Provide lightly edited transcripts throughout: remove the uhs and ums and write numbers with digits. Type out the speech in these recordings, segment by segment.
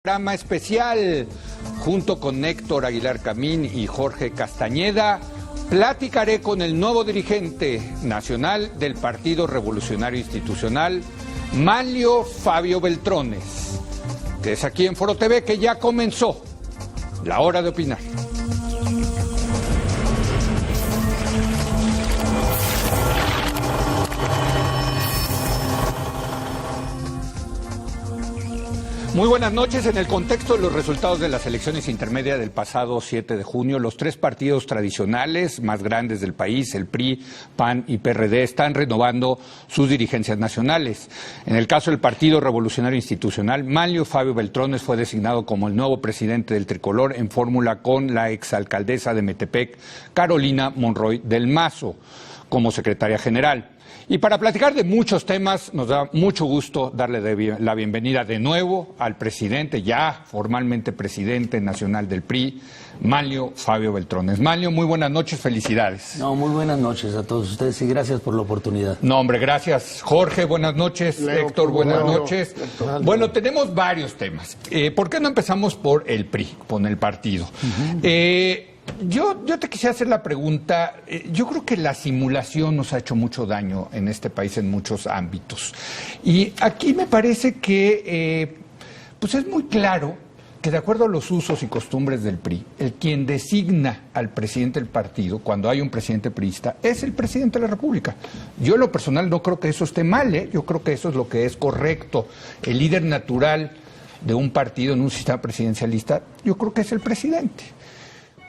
Programa especial junto con Héctor Aguilar Camín y Jorge Castañeda. Platicaré con el nuevo dirigente nacional del Partido Revolucionario Institucional, Manlio Fabio Beltrones, que es aquí en Foro TV, que ya comenzó la hora de opinar. Muy buenas noches. En el contexto de los resultados de las elecciones intermedias del pasado 7 de junio, los tres partidos tradicionales más grandes del país, el PRI, PAN y PRD, están renovando sus dirigencias nacionales. En el caso del Partido Revolucionario Institucional, Manlio Fabio Beltrones fue designado como el nuevo presidente del Tricolor en fórmula con la exalcaldesa de Metepec, Carolina Monroy del Mazo, como secretaria general. Y para platicar de muchos temas, nos da mucho gusto darle la bienvenida de nuevo al presidente, ya formalmente presidente nacional del PRI, Manlio Fabio Beltrones. Manlio, muy buenas noches, felicidades. No, muy buenas noches a todos ustedes y gracias por la oportunidad. No, hombre, gracias. Jorge, buenas noches. Héctor, buenas noches. Bueno, tenemos varios temas. ¿Por qué no empezamos por el PRI, con el partido? Yo te quisiera hacer la pregunta. Yo creo que la simulación nos ha hecho mucho daño en este país en muchos ámbitos. Y aquí me parece que pues es muy claro que de acuerdo a los usos y costumbres del PRI, el quien designa al presidente del partido, cuando hay un presidente priista, es el presidente de la República. Yo en lo personal no creo que eso esté mal, yo creo que eso es lo que es correcto. El líder natural de un partido en un sistema presidencialista, yo creo que es el presidente.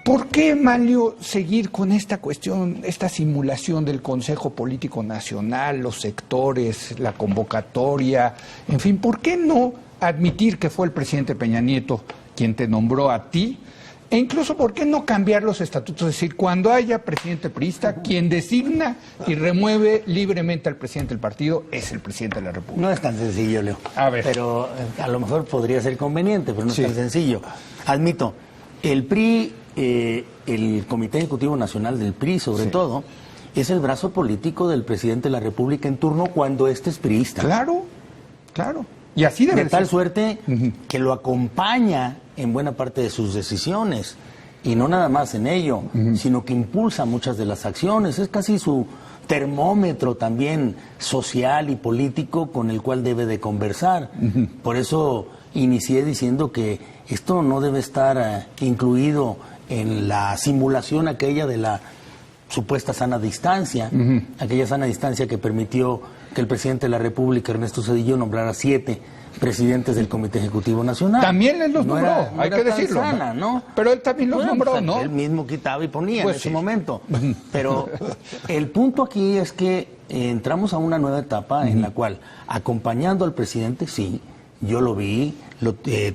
¿Por qué, Manlio, seguir con esta cuestión, esta simulación del Consejo Político Nacional, los sectores, la convocatoria, en fin, ¿por qué no admitir que fue el presidente Peña Nieto quien te nombró a ti? E incluso, ¿por qué no cambiar los estatutos? Es decir, cuando haya presidente priista, quien designa y remueve libremente al presidente del partido es el presidente de la República. No es tan sencillo, Leo. A ver. Pero a lo mejor podría ser conveniente, pero no es tan sencillo. Admito, el PRI... el Comité Ejecutivo Nacional del PRI, sobre todo, es el brazo político del presidente de la República en turno cuando éste es priista. Claro, claro. Y así debe ser. De tal suerte que lo acompaña en buena parte de sus decisiones. Y no nada más en ello, sino que impulsa muchas de las acciones. Es casi su termómetro también social y político con el cual debe de conversar. Por eso inicié diciendo que esto no debe estar incluido en la simulación aquella de la supuesta sana distancia, aquella sana distancia que permitió que el presidente de la República, Ernesto Zedillo, nombrara 7 presidentes del Comité Ejecutivo Nacional. También él los nombró, hay que decirlo. Sana, ¿no? Pero él también los nombró, ¿no? Él mismo quitaba y ponía en ese momento. Pero el punto aquí es que entramos a una nueva etapa en la cual, acompañando al presidente, sí, yo lo vi,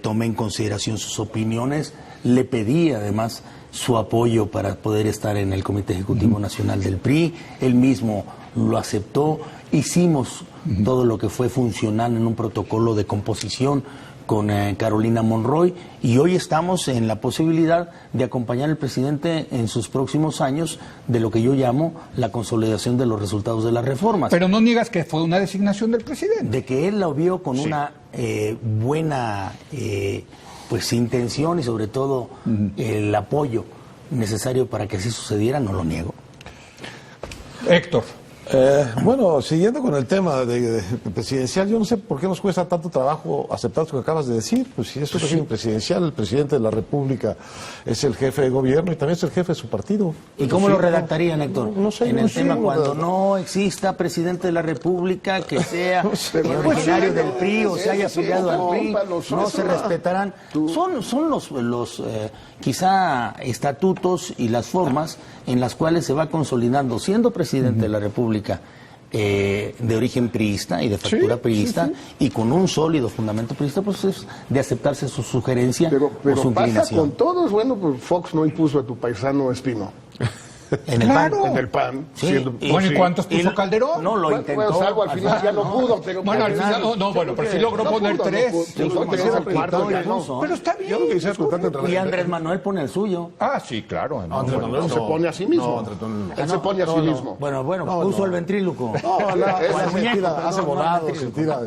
tomé en consideración sus opiniones, le pedí además su apoyo para poder estar en el Comité Ejecutivo Nacional del PRI, él mismo lo aceptó, hicimos todo lo que fue funcional en un protocolo de composición con Carolina Monroy y hoy estamos en la posibilidad de acompañar al presidente en sus próximos años de lo que yo llamo la consolidación de los resultados de las reformas. Pero no niegas que fue una designación del presidente. De que él lo vio con una buena pues intención y sobre todo el apoyo necesario para que así sucediera, no lo niego. Héctor. Bueno, siguiendo con el tema de presidencial, yo no sé por qué nos cuesta tanto trabajo aceptar lo que acabas de decir. Pues si es un régimen presidencial, el presidente de la República es el jefe de gobierno y también es el jefe de su partido. ¿Y cómo lo redactarían, Héctor? No sé, en el tema cuando redactar. No exista presidente de la República que sea originario del PRI o se haya afiliado al PRI, no se respetarán. Son los quizá estatutos y las formas en las cuales se va consolidando, siendo presidente de la República, de origen priista y de factura priista y con un sólido fundamento priista, pues es de aceptarse su sugerencia o su inclinación. Pasa con todos. Bueno, pues Fox no impuso a tu paisano Espino. En el PAN. En el PAN. Sí, siendo, Bueno, ¿y cuántos puso Calderón? No, lo intentó. Bueno, salvo al final ya no pudo, pero... Bueno, al final, pero sí logró poner 3. Pero está bien. Yo lo que quisiera contar en Y Andrés Manuel pone el suyo. Ah, sí, claro. Andrés Manuel se pone a sí mismo. Él se pone a sí mismo. Bueno, puso el ventríloco. Hace volados, se tira.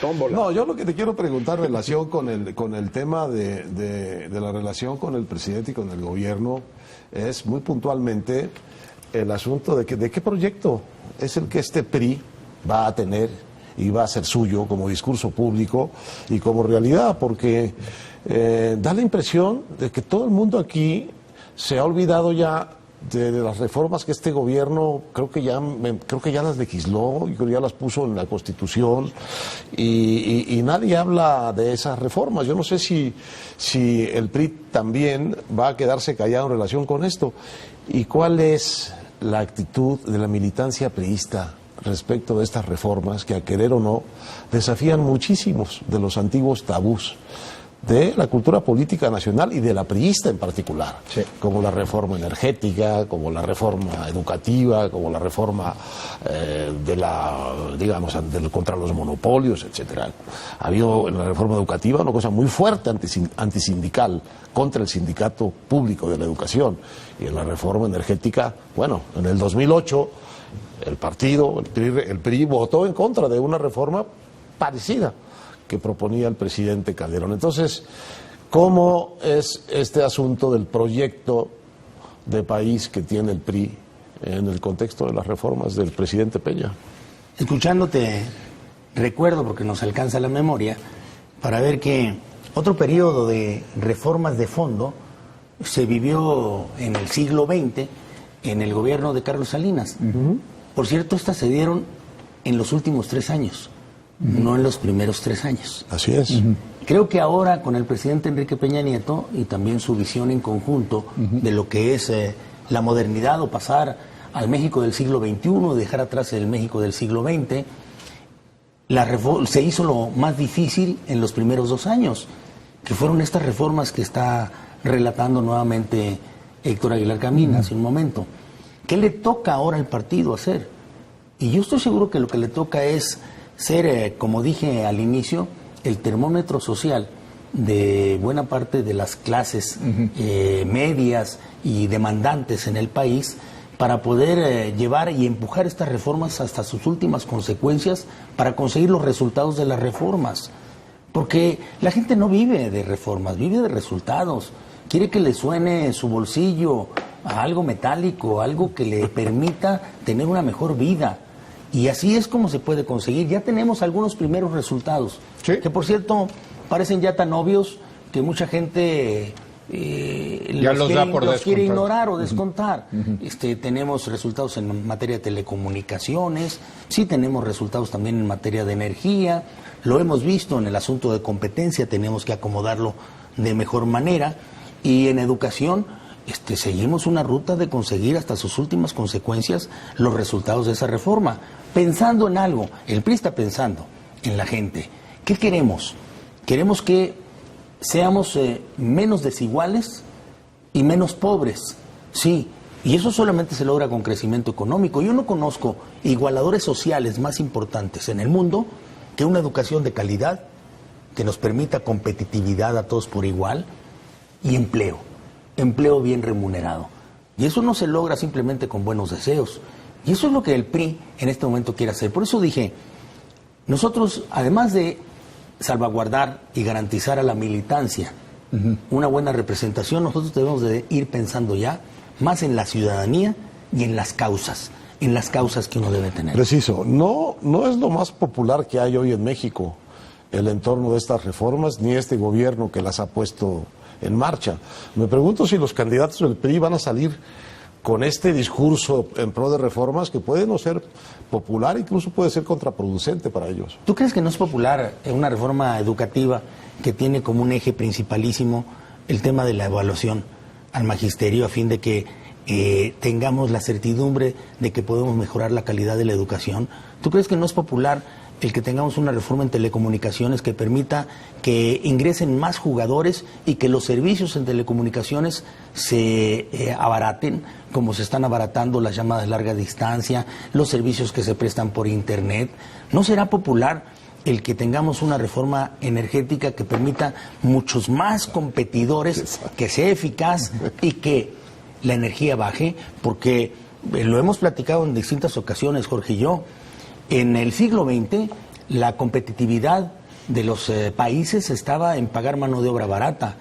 Tómbola. No, yo lo que te quiero preguntar en relación con el tema de la relación con el presidente y con el gobierno es muy puntualmente el asunto de qué proyecto es el que este PRI va a tener y va a ser suyo como discurso público y como realidad, porque da la impresión de que todo el mundo aquí se ha olvidado ya de las reformas que este gobierno creo que ya las legisló y creo que ya las puso en la Constitución y nadie habla de esas reformas. Yo no sé si el PRI también va a quedarse callado en relación con esto. ¿Y cuál es la actitud de la militancia priista respecto de estas reformas que, a querer o no, desafían muchísimos de los antiguos tabús de la cultura política nacional y de la priista en particular, sí, como la reforma energética, como la reforma educativa, como la reforma contra los monopolios, etcétera? Ha habido en la reforma educativa una cosa muy fuerte antisindical contra el sindicato público de la educación, y en la reforma energética, bueno, en el 2008 el PRI votó en contra de una reforma parecida que proponía el presidente Calderón. Entonces, ¿cómo es este asunto del proyecto de país que tiene el PRI en el contexto de las reformas del presidente Peña? Escuchándote, recuerdo, porque nos alcanza la memoria, para ver que otro periodo de reformas de fondo se vivió en el siglo XX en el gobierno de Carlos Salinas. Por cierto, estas se dieron en los últimos 3 años. No en los primeros 3 años. Así es. Creo que ahora con el presidente Enrique Peña Nieto y también su visión en conjunto de lo que es la modernidad o pasar al México del siglo XXI, dejar atrás el México del siglo XX, se hizo lo más difícil en los primeros 2 años, que fueron estas reformas que está relatando nuevamente Héctor Aguilar Camín hace un momento. ¿Qué le toca ahora al partido hacer? Y yo estoy seguro que lo que le toca es ser, como dije al inicio, el termómetro social de buena parte de las clases medias y demandantes en el país para poder llevar y empujar estas reformas hasta sus últimas consecuencias para conseguir los resultados de las reformas. Porque la gente no vive de reformas, vive de resultados. Quiere que le suene su bolsillo a algo metálico, algo que le permita tener una mejor vida. Y así es como se puede conseguir. Ya tenemos algunos primeros resultados, ¿sí?, que por cierto parecen ya tan obvios que mucha gente los quiere ignorar o descontar. Tenemos resultados en materia de telecomunicaciones, sí tenemos resultados también en materia de energía, lo hemos visto en el asunto de competencia, tenemos que acomodarlo de mejor manera, y en educación seguimos una ruta de conseguir hasta sus últimas consecuencias los resultados de esa reforma. Pensando en algo, el PRI está pensando en la gente. ¿Qué queremos? Queremos que seamos menos desiguales y menos pobres, sí, y eso solamente se logra con crecimiento económico. Yo no conozco igualadores sociales más importantes en el mundo que una educación de calidad que nos permita competitividad a todos por igual y empleo bien remunerado. Y eso no se logra simplemente con buenos deseos. Y eso es lo que el PRI en este momento quiere hacer. Por eso dije, nosotros, además de salvaguardar y garantizar a la militancia una buena representación, nosotros debemos de ir pensando ya más en la ciudadanía y en las causas que uno debe tener. Preciso, no es lo más popular que hay hoy en México el entorno de estas reformas, ni este gobierno que las ha puesto en marcha. Me pregunto si los candidatos del PRI van a salir con este discurso en pro de reformas que puede no ser popular, incluso puede ser contraproducente para ellos. ¿Tú crees que no es popular una reforma educativa que tiene como un eje principalísimo el tema de la evaluación al magisterio a fin de que tengamos la certidumbre de que podemos mejorar la calidad de la educación? ¿Tú crees que no es popular el que tengamos una reforma en telecomunicaciones que permita que ingresen más jugadores y que los servicios en telecomunicaciones se abaraten, como se están abaratando las llamadas de larga distancia, los servicios que se prestan por internet? ¿No será popular el que tengamos una reforma energética que permita muchos más competidores, que sea eficaz y que la energía baje? Porque lo hemos platicado en distintas ocasiones, Jorge y yo. En el siglo XX la competitividad de los países estaba en pagar mano de obra barata.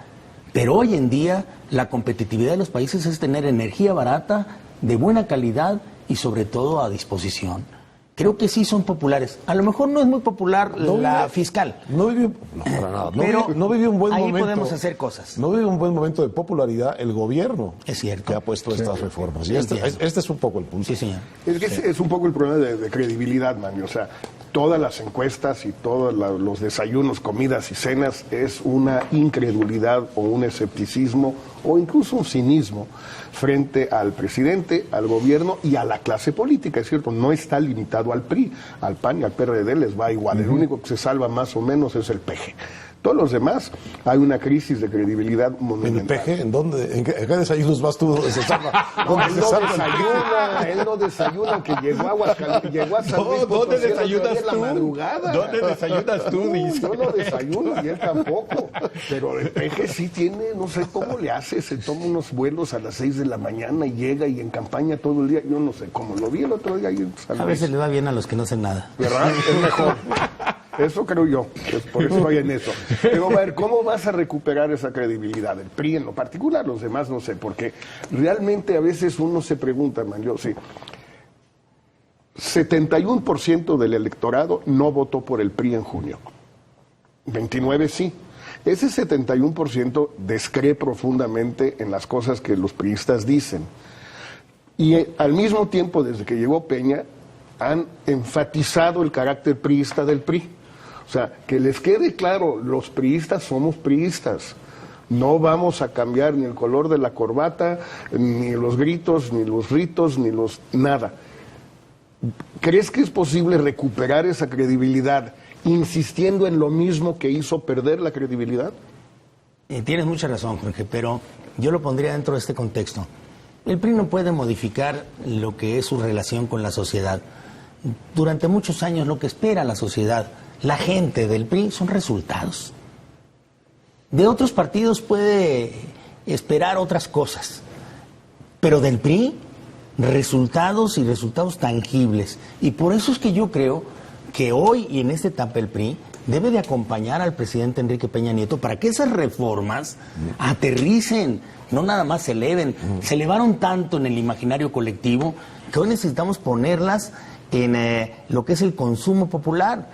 Pero hoy en día la competitividad de los países es tener energía barata, de buena calidad y sobre todo a disposición. Creo que sí son populares. A lo mejor no es muy popular la fiscal. No vivió, no, para nada. Pero no vivió un buen ahí momento. podemos hacer cosas. No vivió un buen momento de popularidad el gobierno. Es cierto. Que ha puesto estas reformas. Y este es un poco el punto. Sí, señor. Es que es un poco el problema de credibilidad, Manny. O sea, todas las encuestas y todos los desayunos, comidas y cenas es una incredulidad o un escepticismo o incluso un cinismo frente al presidente, al gobierno y a la clase política. Es cierto, no está limitado al PRI, al PAN y al PRD les va igual. El único que se salva más o menos es el PG. Todos los demás hay una crisis de credibilidad monumental. ¿En el PG? ¿En dónde? ¿En qué desayunos vas tú? ¿Dónde se salva? Él no desayuna, que llegó a San Luis ¿Dónde desayunas la tú? madrugada. ¿Dónde desayunas tú? Dice. Yo no desayuno y él tampoco. Pero el PG sí tiene, no sé cómo le hace, se toma unos vuelos a las 6 de la mañana y llega y en campaña todo el día. Yo no sé cómo lo vi el otro día ahí en San Luis. A veces le va bien a los que no hacen nada. ¿Verdad? Es mejor. Eso creo yo, pues por eso estoy en eso. Pero a ver, ¿cómo vas a recuperar esa credibilidad? El PRI en lo particular, los demás no sé, porque realmente a veces uno se pregunta, man, yo sí, 71% del electorado no votó por el PRI en junio, 29% sí. Ese 71% descree profundamente en las cosas que los priistas dicen. Y al mismo tiempo, desde que llegó Peña, han enfatizado el carácter priista del PRI. O sea, que les quede claro, los priistas somos priistas. No vamos a cambiar ni el color de la corbata, ni los gritos, ni los ritos, ni los nada. ¿Crees que es posible recuperar esa credibilidad insistiendo en lo mismo que hizo perder la credibilidad? Tienes mucha razón, Jorge, pero yo lo pondría dentro de este contexto. El PRI no puede modificar lo que es su relación con la sociedad. Durante muchos años lo que espera la sociedad, la gente del PRI, son resultados. De otros partidos puede esperar otras cosas, pero del PRI, resultados y resultados tangibles. Y por eso es que yo creo que hoy y en esta etapa el PRI debe de acompañar al presidente Enrique Peña Nieto para que esas reformas aterricen, no nada más se eleven. Se elevaron tanto en el imaginario colectivo que hoy necesitamos ponerlas en lo que es el consumo popular.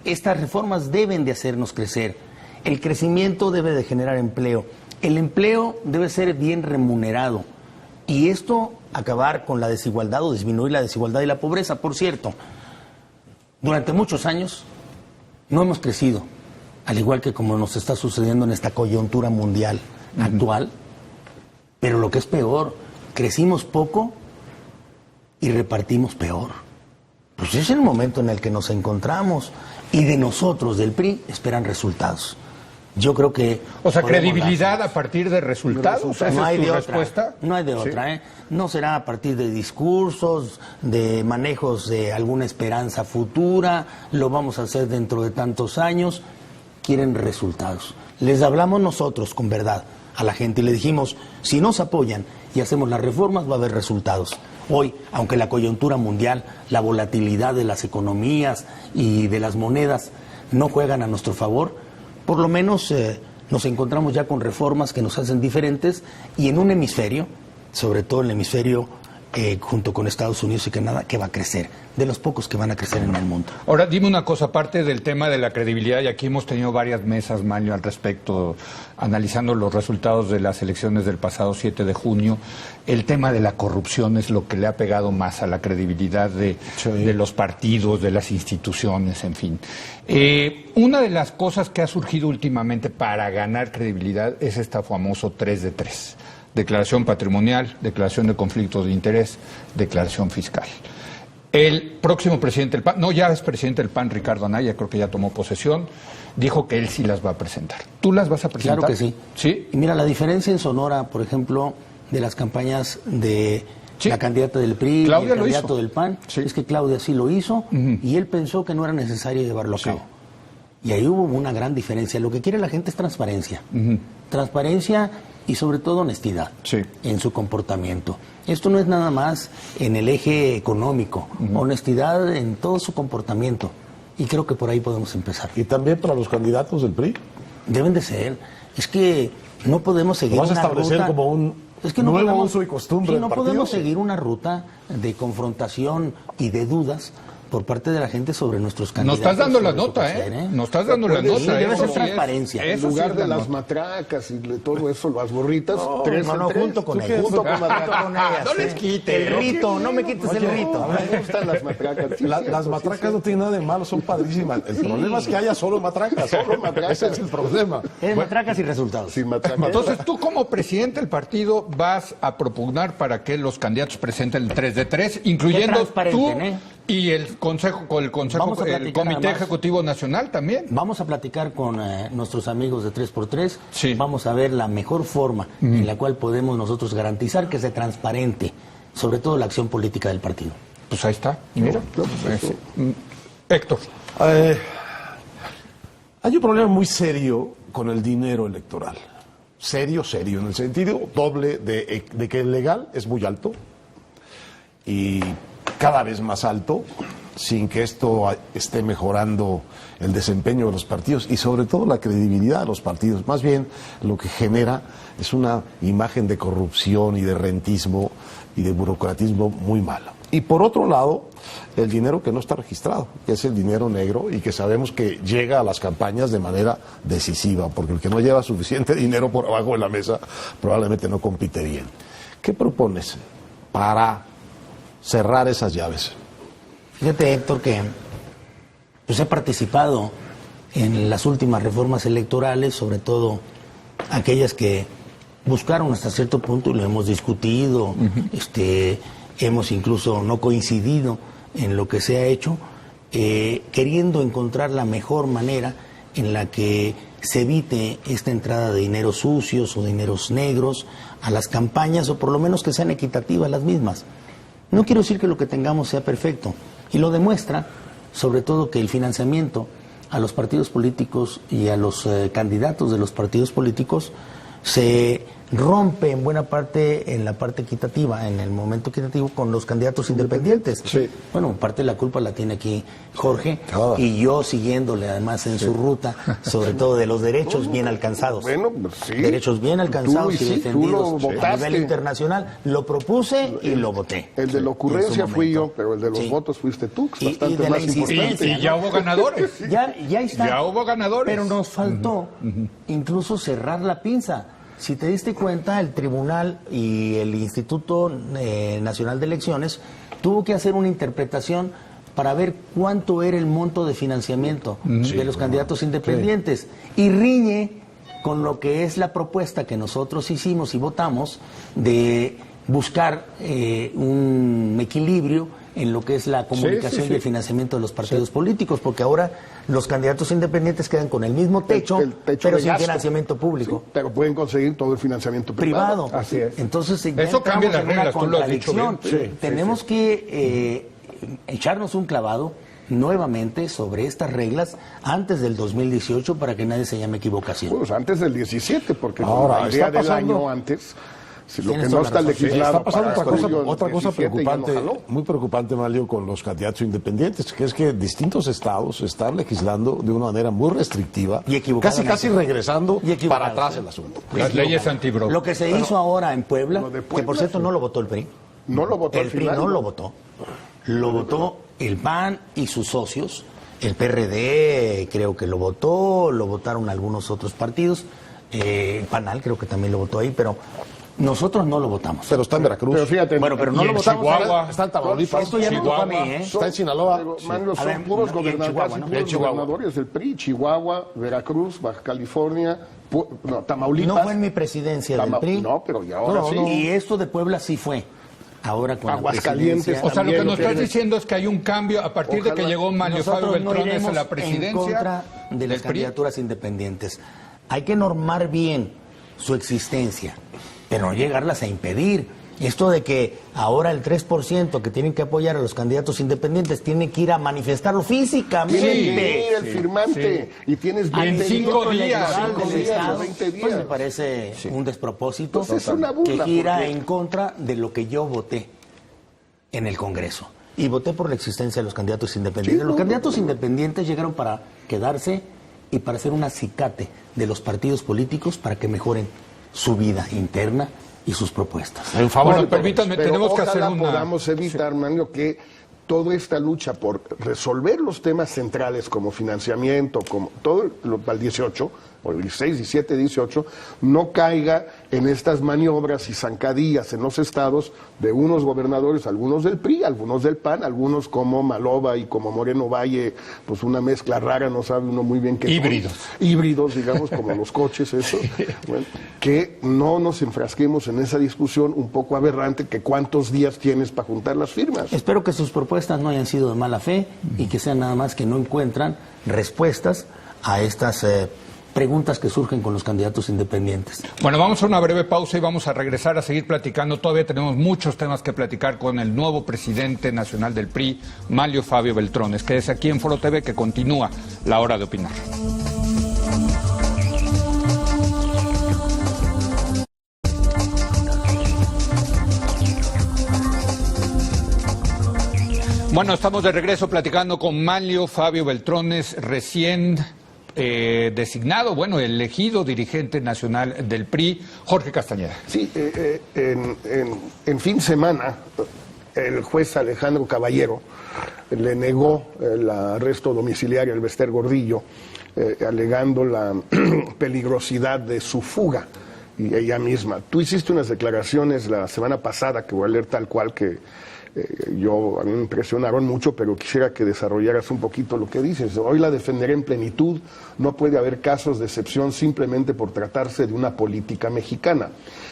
Estas reformas deben de hacernos crecer. El crecimiento debe de generar empleo. El empleo debe ser bien remunerado. Y esto acabar con la desigualdad o disminuir la desigualdad y la pobreza. Por cierto, durante muchos años no hemos crecido, al igual que como nos está sucediendo en esta coyuntura mundial actual. Pero lo que es peor, crecimos poco y repartimos peor. Pues es el momento en el que nos encontramos y de nosotros, del PRI, esperan resultados. Yo creo que... O sea, credibilidad a partir de resultados. No hay de otra. Respuesta? No hay de otra, ¿eh? No será a partir de discursos, de manejos de alguna esperanza futura, lo vamos a hacer dentro de tantos años. Quieren resultados. Les hablamos nosotros con verdad a la gente y le dijimos, si nos apoyan y hacemos las reformas, va a haber resultados. Hoy, aunque la coyuntura mundial, la volatilidad de las economías y de las monedas no juegan a nuestro favor, por lo menos nos encontramos ya con reformas que nos hacen diferentes y en un hemisferio, sobre todo el hemisferio junto con Estados Unidos y Canadá, que va a crecer, de los pocos que van a crecer en el mundo. Ahora, dime una cosa, aparte del tema de la credibilidad, y aquí hemos tenido varias mesas, Manlio, al respecto, analizando los resultados de las elecciones del pasado 7 de junio, el tema de la corrupción es lo que le ha pegado más a la credibilidad de los partidos, de las instituciones, en fin. Una de las cosas que ha surgido últimamente para ganar credibilidad es esta famoso 3 de 3. Declaración patrimonial, declaración de conflictos de interés, declaración fiscal. El próximo presidente del PAN, no, ya es presidente del PAN, Ricardo Anaya, creo que ya tomó posesión, dijo que él sí las va a presentar. ¿Tú las vas a presentar? Claro que sí. ¿Sí? Y mira, la diferencia en Sonora, por ejemplo, de las campañas de la candidata del PRI y el candidato del PAN, es que Claudia sí lo hizo y él pensó que no era necesario llevarlo a cabo. Y ahí hubo una gran diferencia. Lo que quiere la gente es transparencia. Transparencia y sobre todo honestidad Sí. en su comportamiento. Esto no es nada más en el eje económico, honestidad en todo su comportamiento. Y creo que por ahí podemos empezar. Y también para los candidatos del PRI. Deben de ser. Es que no podemos seguir Lo vas a una establecer ruta... como un no nuevo podemos, uso y costumbre sí, del no partido, podemos sí. seguir una ruta de confrontación y de dudas por parte de la gente sobre nuestros candidatos. Nos estás dando la sobre su nota, proceder, ¿eh? Nos estás dando la Sí, nota. debe eso ser sí transparencia. es. En Eso sí lugar es de la las nota. matracas y de todo eso, las burritas, No, tres en tres. junto con ¿Tú ellas. qué? Junto con matracas. Con ellas, no les quites. El rito, no me quites el rito. A mí me gustan las matracas. Sí, cierto, Las sí, matracas cierto. no tienen nada de malo, son padrísimas. El problema es que haya solo matracas. Solo matracas. Ese es el problema. Es matracas y resultados. Sin matracas. Entonces, tú como presidente del partido vas a propugnar para que los candidatos presenten el 3 de 3, incluyendo tú transparenten, ¿eh? y el consejo, Vamos a el platicar Comité además. Ejecutivo Nacional también. Vamos a platicar con nuestros amigos de 3x3. Sí. Vamos a ver la mejor forma en la cual podemos nosotros garantizar que sea transparente, sobre todo la acción política del partido. Pues ahí está. Mira. Héctor. Hay un problema muy serio con el dinero electoral. Serio, serio, en el sentido doble de que el legal es muy alto y cada vez más alto, sin que esto esté mejorando el desempeño de los partidos y sobre todo la credibilidad de los partidos. Más bien lo que genera es una imagen de corrupción y de rentismo y de burocratismo muy mala. Y por otro lado, el dinero que no está registrado, que es el dinero negro y que sabemos que llega a las campañas de manera decisiva, porque el que no lleva suficiente dinero por abajo de la mesa probablemente no compite bien. ¿Qué propones para cerrar esas llaves? Fíjate, Héctor, que pues he participado en las últimas reformas electorales, sobre todo aquellas que buscaron hasta cierto punto, y lo hemos discutido, hemos incluso no coincidido en lo que se ha hecho, queriendo encontrar la mejor manera en la que se evite esta entrada de dineros sucios o dineros negros a las campañas, o por lo menos que sean equitativas las mismas. No quiero decir que lo que tengamos sea perfecto, y lo demuestra, sobre todo, que el financiamiento a los partidos políticos y a los candidatos de los partidos políticos se rompe en buena parte en la parte equitativa, en el momento equitativo con los candidatos independientes. Sí. Bueno, parte de la culpa la tiene aquí Jorge, y yo siguiéndole además en su ruta, sobre todo de los derechos bien alcanzados. Bueno, pues sí. Derechos bien alcanzados Tú, y sí, defendidos tú lo a votaste. nivel internacional. Lo propuse y lo voté. El de la en ocurrencia su fui yo, momento. pero el de los Sí. votos fuiste tú, que Y- es bastante y de la más insistencia, importante. Y ya hubo ganadores. Ya está. Ya hubo ganadores. Pero nos faltó incluso cerrar la pinza. Si te diste cuenta, el Tribunal y el Instituto Nacional de Elecciones tuvo que hacer una interpretación para ver cuánto era el monto de financiamiento de los candidatos independientes. Y riñe con lo que es la propuesta que nosotros hicimos y votamos de buscar un equilibrio en lo que es la comunicación sí. y el financiamiento de los partidos políticos, porque ahora los candidatos independientes quedan con el mismo techo, El techo pero de sin gasto. financiamiento público. Sí, pero pueden conseguir todo el financiamiento Privado. Así es. Entonces, ya Eso cambia entramos las en una reglas, tú lo has dicho bien. contradicción. Tenemos que echarnos un clavado nuevamente sobre estas reglas antes del 2018 para que nadie se llame equivocación. Pues antes del 17, porque Ahora, la idea está del pasando- año antes, si lo Tienes que toda no la está razón. legislado Está pasando para otra julio cosa 17 ya no preocupante, jaló. muy preocupante, Mario, con los candidatos independientes, que es que distintos estados están legislando de una manera muy restrictiva, Y equivocadamente. casi regresando Y equivocadamente. para atrás el asunto. Las leyes antibro. Lo que se hizo ahora en Puebla, lo de que Puebla, por cierto sí. no lo votó el PRI. No lo votó El al PRI final, no ¿no? lo votó. Lo votó el PAN y sus socios. El PRD creo que lo votó, lo votaron algunos otros partidos. El PANAL creo que también lo votó ahí, pero nosotros no lo votamos. Pero está en Veracruz. Pero fíjate, Bueno, pero no y lo en votamos. Chihuahua. Está en Tamaulipas. Esto ya no tocó a mí, ¿eh? Está en Sinaloa. Pero, Sí. Manlo, A son ver, puros en gobernadores, Chihuahua, casi ¿no? puros En Chihuahua. gobernadores del PRI, Chihuahua, Veracruz, Baja California, Tamaulipas. No fue en mi presidencia del PRI. No, pero y ahora sí. Y esto de Puebla sí fue. Ahora con Aguascalientes, la presidencia. O sea, lo que También nos lo estás tiene. diciendo es que hay un cambio a partir de que Ojalá. llegó Mario Fabio Nosotros no Beltrones a iremos la presidencia. en contra de del las PRI. candidaturas independientes. Hay que normar bien su existencia, pero no llegarlas a impedir. Esto de que ahora el 3% que tienen que apoyar a los candidatos independientes tienen que ir a manifestarlo físicamente. Tiene que ir el firmante y tienes 25 días. Pues me parece un despropósito Pues es una burla, que gira porque... en contra de lo que yo voté en el Congreso. Y voté por la existencia de los candidatos independientes. Los candidatos independientes llegaron para quedarse y para hacer un acicate de los partidos políticos para que mejoren su vida interna y sus propuestas. En favor, bueno, permítanme, tenemos que hacer una... podamos evitar, Mario, que toda esta lucha por resolver los temas centrales como financiamiento, como todo lo para el 18, o el 16, 17, 18, no caiga en estas maniobras y zancadillas en los estados de unos gobernadores, algunos del PRI, algunos del PAN, algunos como Maloba y como Moreno Valle, pues una mezcla rara, no sabe uno muy bien qué híbridos. Son. Híbridos, digamos, como los coches, eso. Bueno, que no nos enfrasquemos en esa discusión un poco aberrante, que cuántos días tienes para juntar las firmas. Espero que sus propuestas no hayan sido de mala fe y que sean nada más que no encuentran respuestas a estas preguntas que surgen con los candidatos independientes. Bueno, vamos a una breve pausa y vamos a regresar a seguir platicando. Todavía tenemos muchos temas que platicar con el nuevo presidente nacional del PRI, Manlio Fabio Beltrones. Quédese aquí en Foro TV, que continúa la hora de opinar. Bueno, estamos de regreso platicando con Manlio Fabio Beltrones, recién designado, bueno, elegido dirigente nacional del PRI, Jorge Castañeda. Sí, en fin de semana, el juez Alejandro Caballero le negó el arresto domiciliario al Bester Gordillo, alegando la peligrosidad de su fuga, y ella misma. Tú hiciste unas declaraciones la semana pasada, que voy a leer tal cual, que a mí me impresionaron mucho, pero quisiera que desarrollaras un poquito lo que dices. Hoy la defenderé en plenitud. No puede haber casos de excepción simplemente por tratarse de una política mexicana.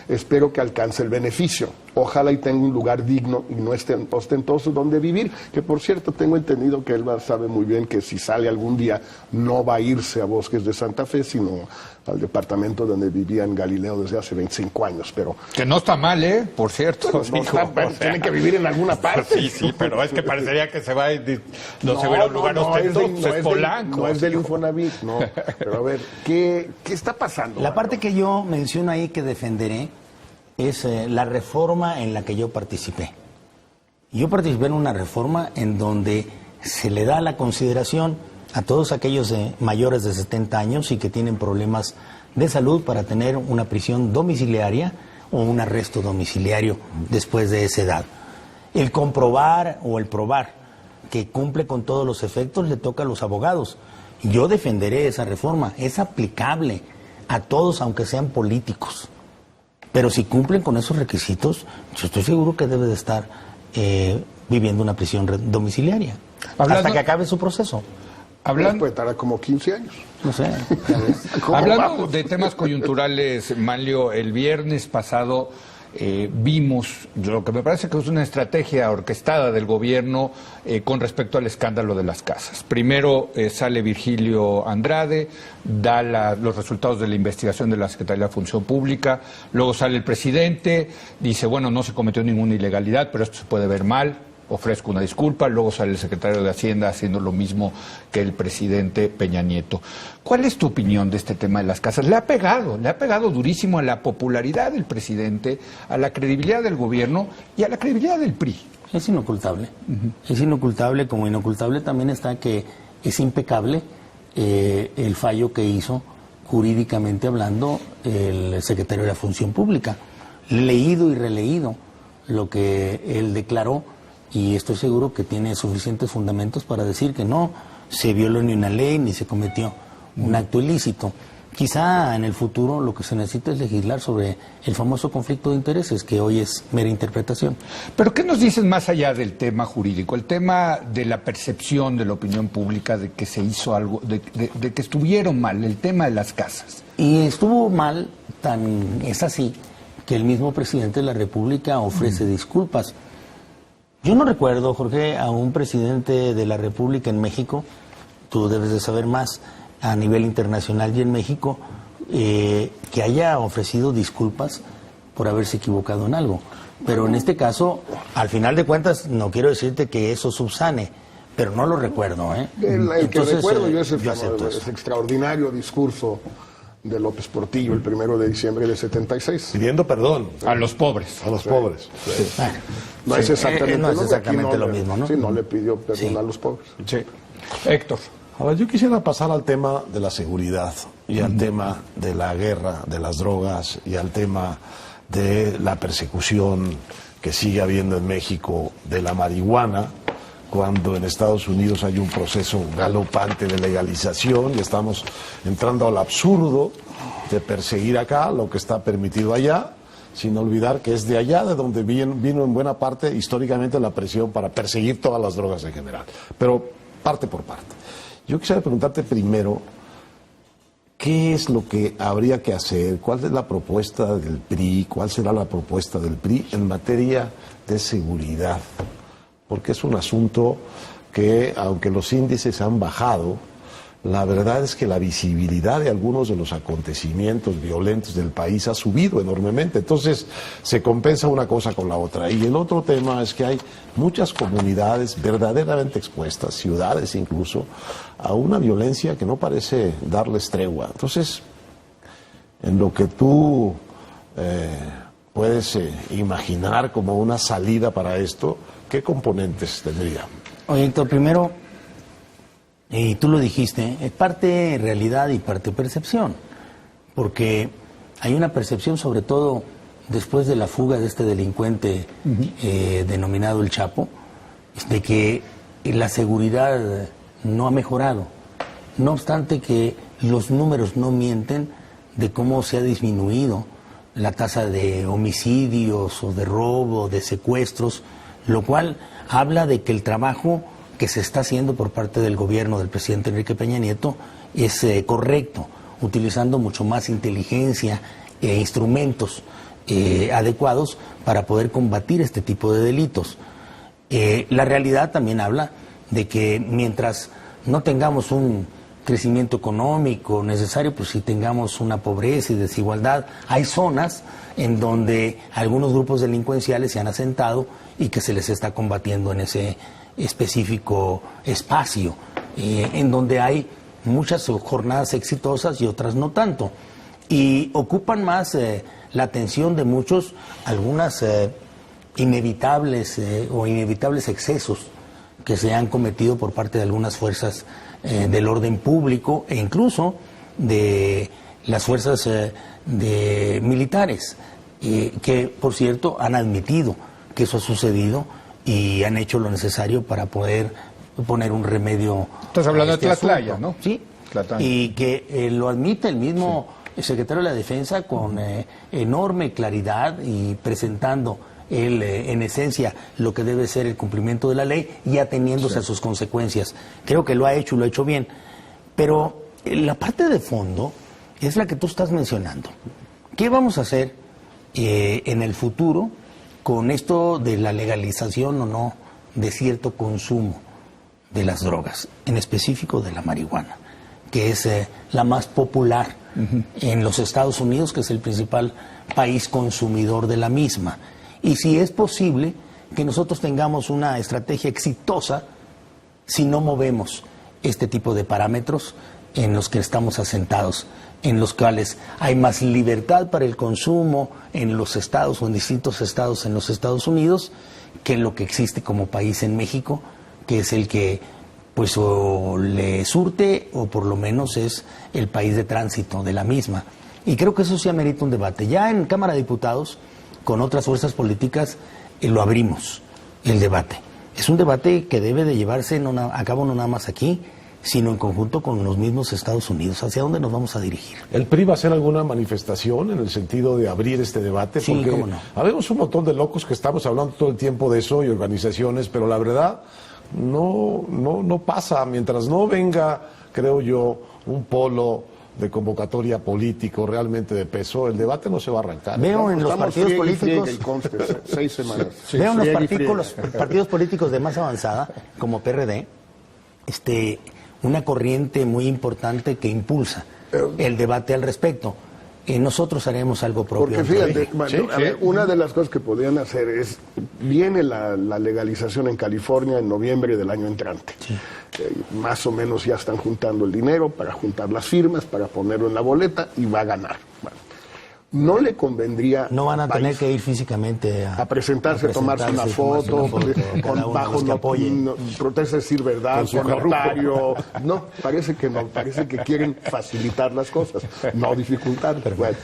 Espero que alcance el beneficio. Ojalá y tenga un lugar digno y no ostentoso donde vivir, que por cierto tengo entendido que él sabe muy bien que si sale algún día no va a irse a Bosques de Santa Fe, sino al departamento donde vivía en Galileo desde hace 25 años. Pero que no está mal, por cierto. Pues no está, tiene que vivir en alguna parte. Sí, pero es que parecería que se va no se va a un lugar ostentoso, es Polanco. No es del Infonavit, no. Pero a ver, ¿qué está pasando? La parte que yo menciono ahí que defenderé es la reforma en la que yo participé. Yo participé en una reforma en donde se le da la consideración a todos aquellos mayores de 70 años y que tienen problemas de salud para tener una prisión domiciliaria o un arresto domiciliario después de esa edad. El comprobar o el probar que cumple con todos los efectos le toca a los abogados. Yo defenderé esa reforma, es aplicable a todos aunque sean políticos. Pero si cumplen con esos requisitos, yo estoy seguro que debe de estar viviendo una prisión domiciliaria hasta que acabe su proceso. Puede tardar como 15 años. No sé. Hablando de temas coyunturales, Manlio, el viernes pasado vimos lo que me parece que es una estrategia orquestada del gobierno con respecto al escándalo de las casas. Primero sale Virgilio Andrade, da los resultados de la investigación de la Secretaría de la Función Pública, luego sale el presidente, dice, bueno, no se cometió ninguna ilegalidad, pero esto se puede ver mal, ofrezco una disculpa, luego sale el secretario de Hacienda haciendo lo mismo que el presidente Peña Nieto. ¿Cuál es tu opinión de este tema de las casas? Le ha pegado durísimo a la popularidad del presidente, a la credibilidad del gobierno y a la credibilidad del PRI. Es inocultable. Es inocultable, como inocultable también está que es impecable el fallo que hizo jurídicamente hablando el secretario de la Función Pública. Leído y releído lo que él declaró, y estoy seguro que tiene suficientes fundamentos para decir que no se violó ni una ley ni se cometió un acto ilícito. Quizá en el futuro lo que se necesita es legislar sobre el famoso conflicto de intereses, que hoy es mera interpretación. Pero ¿qué nos dices más allá del tema jurídico? El tema de la percepción de la opinión pública de que se hizo algo, de que estuvieron mal, el tema de las casas. Y estuvo mal, es así, que el mismo presidente de la República ofrece disculpas. Yo no recuerdo, Jorge, a un presidente de la República en México, tú debes de saber más, a nivel internacional y en México, que haya ofrecido disculpas por haberse equivocado en algo. Pero en este caso, al final de cuentas, no quiero decirte que eso subsane, pero no lo recuerdo. El que recuerdo yo es el extraordinario discurso de López Portillo el 1 de diciembre de 76. Pidiendo perdón a los pobres. A los pobres. Sí. Bueno, no es exactamente, lo mismo, ¿no? Sí, no le pidió perdón a los pobres. Sí. Héctor. Ahora, yo quisiera pasar al tema de la seguridad y al tema de la guerra, de las drogas y al tema de la persecución que sigue habiendo en México de la marihuana, cuando en Estados Unidos hay un proceso galopante de legalización y estamos entrando al absurdo de perseguir acá lo que está permitido allá, sin olvidar que es de allá de donde vino en buena parte históricamente la presión para perseguir todas las drogas en general. Pero parte por parte. Yo quisiera preguntarte primero, ¿qué es lo que habría que hacer? ¿Cuál es la propuesta del PRI? ¿Cuál será la propuesta del PRI en materia de seguridad? Porque es un asunto que, aunque los índices han bajado, la verdad es que la visibilidad de algunos de los acontecimientos violentos del país ha subido enormemente. Entonces, se compensa una cosa con la otra. Y el otro tema es que hay muchas comunidades verdaderamente expuestas, ciudades incluso, a una violencia que no parece darles tregua. Entonces, en lo que tú puedes imaginar como una salida para esto, ¿qué componentes tendría? Oye, Héctor, primero, y tú lo dijiste, es parte realidad y parte percepción, porque hay una percepción, sobre todo después de la fuga de este delincuente denominado El Chapo, de que la seguridad no ha mejorado. No obstante que los números no mienten de cómo se ha disminuido la tasa de homicidios o de robo, de secuestros, lo cual habla de que el trabajo que se está haciendo por parte del gobierno del presidente Enrique Peña Nieto es correcto, utilizando mucho más inteligencia e instrumentos adecuados para poder combatir este tipo de delitos. La realidad también habla de que mientras no tengamos un crecimiento económico necesario, pues si tengamos una pobreza y desigualdad, hay zonas en donde algunos grupos delincuenciales se han asentado y que se les está combatiendo en ese específico espacio, en donde hay muchas jornadas exitosas y otras no tanto, y ocupan más la atención de muchos algunas inevitables excesos que se han cometido por parte de algunas fuerzas del orden público e incluso de las fuerzas de militares, que por cierto han admitido que eso ha sucedido y han hecho lo necesario para poder poner un remedio. Estás hablando de Tlatlaya, ¿no? Sí, y que lo admite el mismo secretario de la Defensa con enorme claridad y presentando él, en esencia, lo que debe ser el cumplimiento de la ley y ateniéndose a sus consecuencias. Creo que lo ha hecho y lo ha hecho bien. Pero la parte de fondo es la que tú estás mencionando. ¿Qué vamos a hacer en el futuro con esto de la legalización o no de cierto consumo de las drogas, en específico de la marihuana, que es la más popular en los Estados Unidos, que es el principal país consumidor de la misma? Y si es posible que nosotros tengamos una estrategia exitosa si no movemos este tipo de parámetros en los que estamos asentados, en los cuales hay más libertad para el consumo en los estados o en distintos estados en los Estados Unidos que lo que existe como país en México, que es el que pues o le surte o por lo menos es el país de tránsito de la misma. Y creo que eso sí amerita un debate. Ya en Cámara de Diputados, con otras fuerzas políticas, lo abrimos, el debate. Es un debate que debe de llevarse a cabo no nada más aquí, sino en conjunto con los mismos Estados Unidos. ¿Hacia dónde nos vamos a dirigir? ¿El PRI va a hacer alguna manifestación en el sentido de abrir este debate? Sí, porque cómo no. Habemos un montón de locos que estamos hablando todo el tiempo de eso y organizaciones, pero la verdad no pasa. Mientras no venga, creo yo, un polo de convocatoria político realmente de peso, el debate no se va a arrancar. Veo en los partidos políticos, 6 semanas. Veo en los partidos políticos de más avanzada, como PRD, una corriente muy importante que impulsa el debate al respecto. nosotros haremos algo propio. Porque fíjate, Sí. una de las cosas que podrían hacer es, viene la legalización en California en noviembre del año entrante. Sí. Más o menos ya están juntando el dinero para juntar las firmas, para ponerlo en la boleta y va a ganar. Bueno, no le convendría... No van a al tener país que ir físicamente a presentarse, tomarse una foto, con bajo protesta decir verdad, con notario. No, parece que quieren facilitar las cosas, no dificultar. Bueno.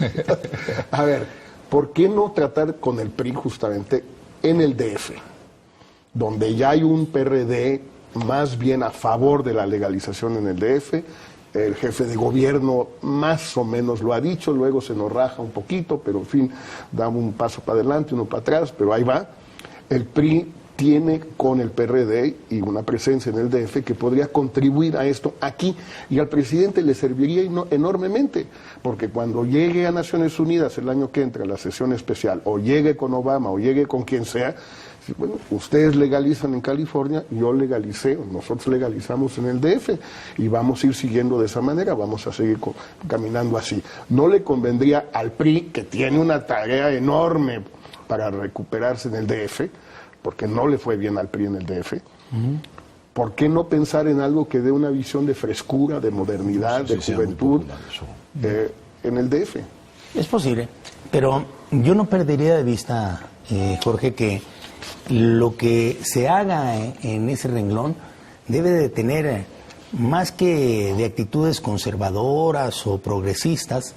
A ver, ¿por qué no tratar con el PRI justamente en el DF, donde ya hay un PRD más bien a favor de la legalización en el DF? El jefe de gobierno más o menos lo ha dicho, luego se nos raja un poquito, pero en fin, damos un paso para adelante, uno para atrás, pero ahí va. El PRI tiene con el PRD y una presencia en el DF que podría contribuir a esto aquí, y al presidente le serviría enormemente, porque cuando llegue a Naciones Unidas el año que entra, la sesión especial, o llegue con Obama o llegue con quien sea, bueno, ustedes legalizan en California, yo legalicé, nosotros legalizamos en el DF y vamos a ir siguiendo de esa manera, vamos a seguir caminando así. No le convendría al PRI, que tiene una tarea enorme para recuperarse en el DF, porque no le fue bien al PRI en el DF, ¿por qué no pensar en algo que dé una visión de frescura, de modernidad, de juventud en el DF? Es posible, pero yo no perdería de vista, Jorge, que lo que se haga en ese renglón debe de tener, más que de actitudes conservadoras o progresistas,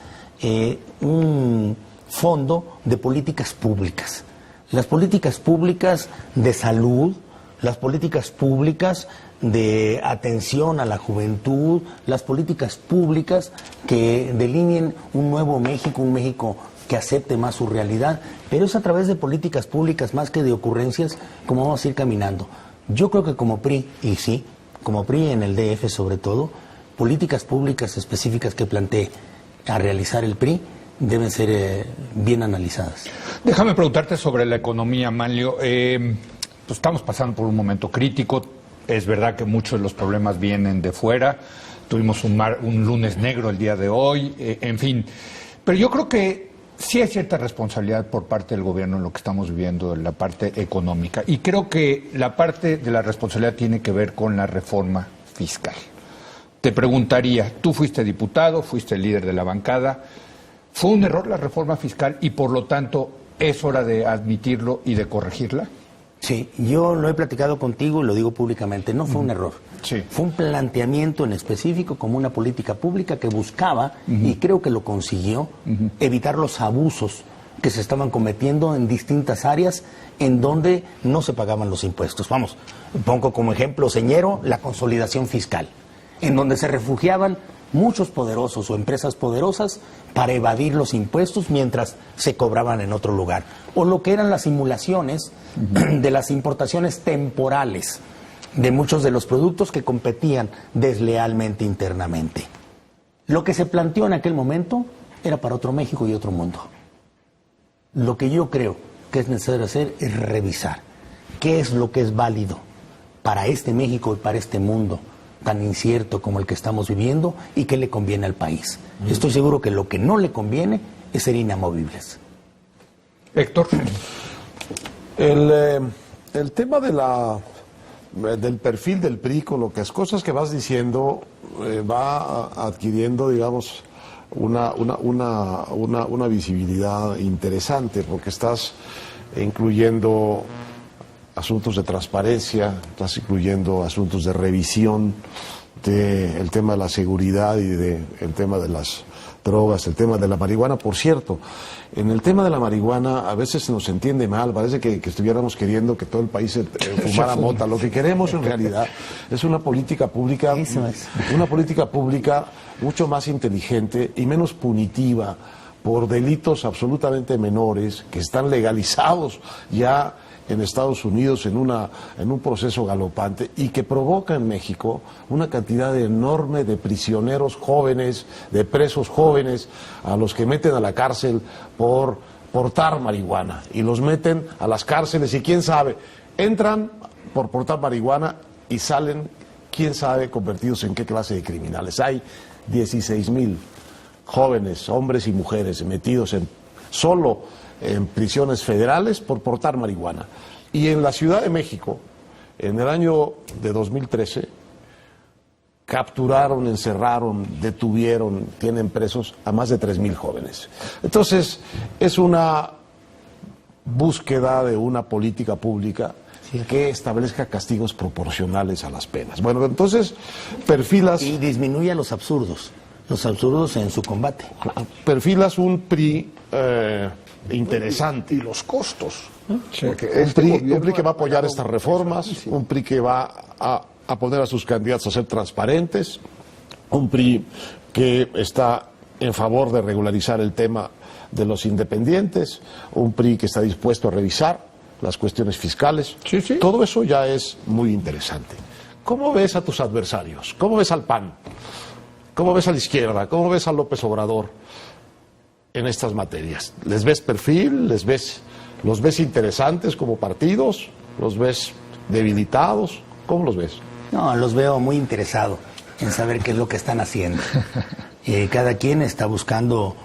un fondo de políticas públicas. Las políticas públicas de salud, las políticas públicas de atención a la juventud, las políticas públicas que delineen un nuevo México, un México que acepte más su realidad, pero es a través de políticas públicas más que de ocurrencias como vamos a ir caminando. Yo creo que como PRI, y sí, como PRI en el DF sobre todo, políticas públicas específicas que plantee a realizar el PRI deben ser bien analizadas. Déjame preguntarte sobre la economía, Manlio. Pues estamos pasando por un momento crítico. Es verdad que muchos de los problemas vienen de fuera. Tuvimos un lunes negro el día de hoy, en fin. Pero yo creo que sí hay cierta responsabilidad por parte del gobierno en lo que estamos viviendo en la parte económica. Y creo que la parte de la responsabilidad tiene que ver con la reforma fiscal. Te preguntaría, tú fuiste diputado, fuiste líder de la bancada. ¿Fue un error la reforma fiscal y por lo tanto es hora de admitirlo y de corregirla? Sí, yo lo he platicado contigo y lo digo públicamente, no fue un error. Sí. Fue un planteamiento en específico como una política pública que buscaba, y creo que lo consiguió, evitar los abusos que se estaban cometiendo en distintas áreas en donde no se pagaban los impuestos. Vamos, pongo como ejemplo señero la consolidación fiscal, en donde se refugiaban muchos poderosos o empresas poderosas para evadir los impuestos mientras se cobraban en otro lugar. O lo que eran las simulaciones de las importaciones temporales de muchos de los productos que competían deslealmente internamente. Lo que se planteó en aquel momento era para otro México y otro mundo. Lo que yo creo que es necesario hacer es revisar qué es lo que es válido para este México y para este mundo tan incierto como el que estamos viviendo y qué le conviene al país. Estoy seguro que lo que no le conviene es ser inamovibles. Héctor. El tema del perfil del PRI, con las cosas que vas diciendo, va adquiriendo, digamos, una visibilidad interesante, porque estás incluyendo asuntos de transparencia, estás incluyendo asuntos de revisión del tema de la seguridad y del tema de las drogas, el tema de la marihuana. Por cierto, en el tema de la marihuana a veces se nos entiende mal, parece que estuviéramos queriendo que todo el país fumara mota. Lo que queremos en realidad es una política pública, una política pública mucho más inteligente y menos punitiva por delitos absolutamente menores que están legalizados ya en Estados Unidos en un proceso galopante y que provoca en México una cantidad enorme de prisioneros jóvenes, de presos jóvenes, a los que meten a la cárcel por portar marihuana, y los meten a las cárceles y quién sabe, entran por portar marihuana y salen, quién sabe, convertidos en qué clase de criminales. Hay 16,000 jóvenes, hombres y mujeres, metidos solo en prisiones federales por portar marihuana. Y en la Ciudad de México, en el año de 2013, capturaron, encerraron, detuvieron, tienen presos a más de 3,000 jóvenes. Entonces, es una búsqueda de una política pública que establezca castigos proporcionales a las penas. Bueno, entonces perfilas... Y disminuya los absurdos en su combate. Perfilas un PRI interesante. Y los costos. Sí. Un PRI que va a apoyar estas reformas, un PRI que va a poner a sus candidatos a ser transparentes, un PRI que está en favor de regularizar el tema de los independientes, un PRI que está dispuesto a revisar las cuestiones fiscales. Sí, sí. Todo eso ya es muy interesante. ¿Cómo ves a tus adversarios? ¿Cómo ves al PAN? ¿Cómo ves a la izquierda? ¿Cómo ves a López Obrador en estas materias? ¿Les ves perfil? ¿Los ves interesantes como partidos? ¿Los ves debilitados? ¿Cómo los ves? No, los veo muy interesados en saber qué es lo que están haciendo. Cada quien está buscando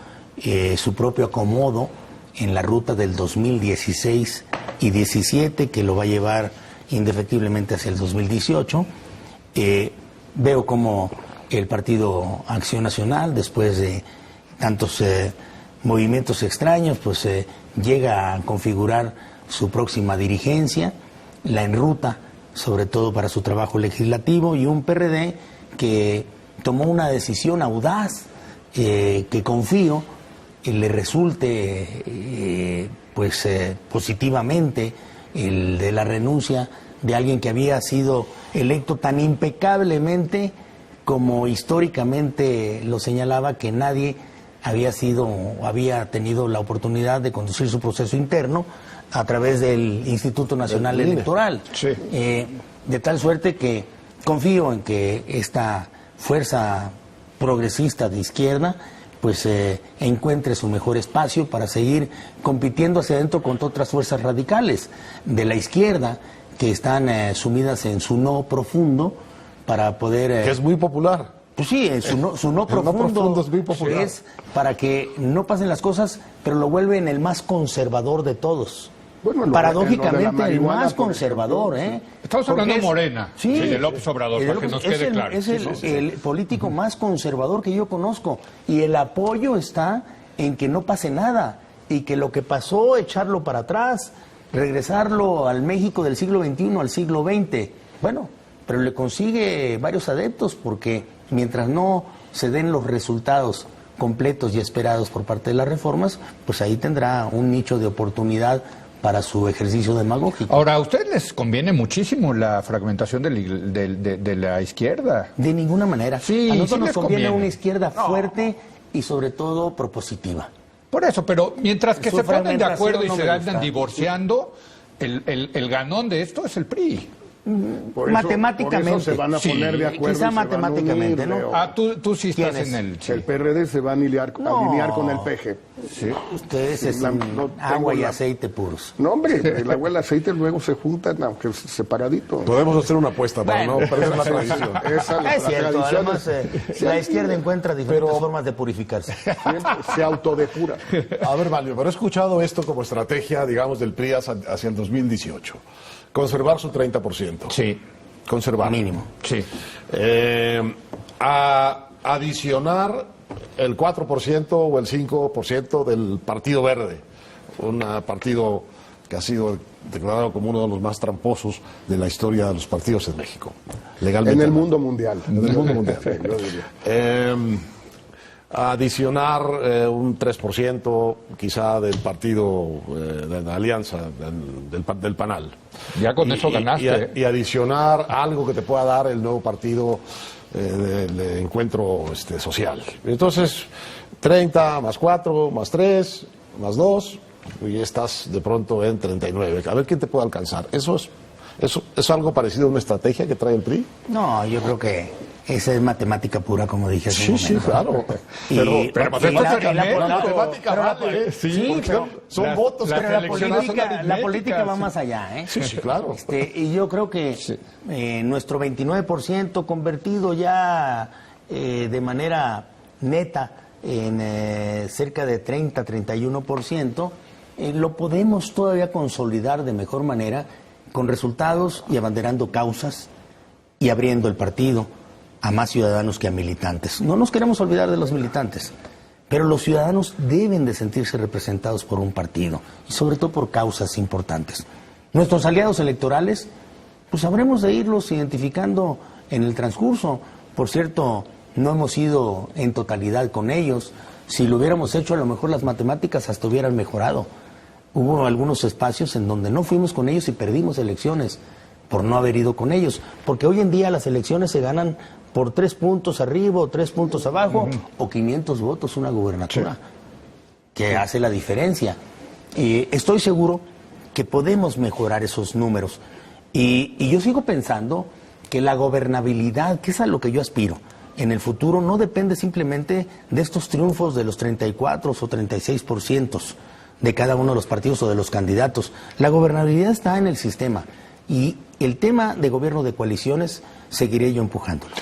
su propio acomodo en la ruta del 2016 y 17, que lo va a llevar indefectiblemente hacia el 2018. Veo como el Partido Acción Nacional, después de tantos movimientos extraños, pues llega a configurar su próxima dirigencia, la enruta sobre todo para su trabajo legislativo, y un PRD que tomó una decisión audaz, que confío le resulte positivamente el de la renuncia de alguien que había sido electo tan impecablemente como históricamente lo señalaba, que nadie había tenido la oportunidad de conducir su proceso interno a través del Instituto Nacional Electoral. Sí. De tal suerte que confío en que esta fuerza progresista de izquierda pues encuentre su mejor espacio para seguir compitiendo hacia adentro contra otras fuerzas radicales de la izquierda que están sumidas en su no profundo para poder... que es muy popular. Pues sí, su no profundo es muy popular. Es para que no pasen las cosas, pero lo vuelven el más conservador de todos. Bueno, paradójicamente el más conservador, Estamos hablando de Morena, sí, de López Obrador, para que nos quede claro. Es el político más conservador que yo conozco, y el apoyo está en que no pase nada, y que lo que pasó, echarlo para atrás, regresarlo al México del siglo XXI, al siglo XX. Bueno, pero le consigue varios adeptos, porque mientras no se den los resultados completos y esperados por parte de las reformas, pues ahí tendrá un nicho de oportunidad para su ejercicio demagógico. Ahora, ¿a ustedes les conviene muchísimo la fragmentación de la izquierda? De ninguna manera. Sí, a nosotros sí nos les conviene una izquierda fuerte y sobre todo propositiva. Por eso, pero mientras que Su se ponen de fragmentación acuerdo y no se me andan gusta. divorciando, el ganón de esto es el PRI. Matemáticamente. Por eso se van a poner de acuerdo. Quizá y se van a matemáticamente, unir, ¿no? Leo. Ah, tú sí estás ¿Quién es? en el... sí. El PRD se va a alinear con el PG. Sí. Ustedes es no tengo agua y aceite puros. No, hombre, el agua y el aceite luego se juntan, aunque separadito. Podemos hacer una apuesta para no perder la tradición. Esa, Es cierto, tradición además la izquierda encuentra diferentes formas de purificarse. siempre se autodepura. A ver, Valio, pero he escuchado esto como estrategia, digamos, del PRI hacia el 2018. Conservar su 30%. Sí. Conservar. Mínimo. Sí. Adicionar el 4% o el 5% del Partido Verde, un partido que ha sido declarado como uno de los más tramposos de la historia de los partidos en México, legalmente. En el mundo mundial. En el mundo mundial. Sí, yo diría. Adicionar un 3% quizá del partido de la alianza, del PANAL. Ya con eso ganaste. Y adicionar algo que te pueda dar el nuevo partido del encuentro social. Entonces, 30 más 4 más 3 más 2 y estás de pronto en 39. A ver quién te puede alcanzar. ¿Eso es algo parecido a una estrategia que trae el PRI? No, yo creo que esa es matemática pura, como dije hace Sí, un sí, momento. claro. Pero matemática vale, Sí, porque son votos. las Pero elecciones son la aritméticas, política va sí. más allá, ¿eh? Sí, sí, claro. Y yo creo que nuestro 29% convertido ya de manera neta en cerca de 30-31%, lo podemos todavía consolidar de mejor manera con resultados y abanderando causas y abriendo el partido a más ciudadanos que a militantes. No nos queremos olvidar de los militantes, pero los ciudadanos deben de sentirse representados por un partido y sobre todo por causas importantes. Nuestros aliados electorales, pues habremos de irlos identificando en el transcurso. Por cierto, no hemos ido en totalidad con ellos. Si lo hubiéramos hecho, a lo mejor las matemáticas hasta hubieran mejorado. Hubo algunos espacios en donde no fuimos con ellos y perdimos elecciones por no haber ido con ellos. Porque hoy en día las elecciones se ganan por 3 puntos arriba o 3 puntos abajo, o 500 votos una gubernatura, que hace la diferencia. Estoy seguro que podemos mejorar esos números. Y yo sigo pensando que la gobernabilidad, que es a lo que yo aspiro, en el futuro no depende simplemente de estos triunfos de los 34 o 36% de cada uno de los partidos o de los candidatos. La gobernabilidad está en el sistema y el tema de gobierno de coaliciones seguiré yo empujándolo.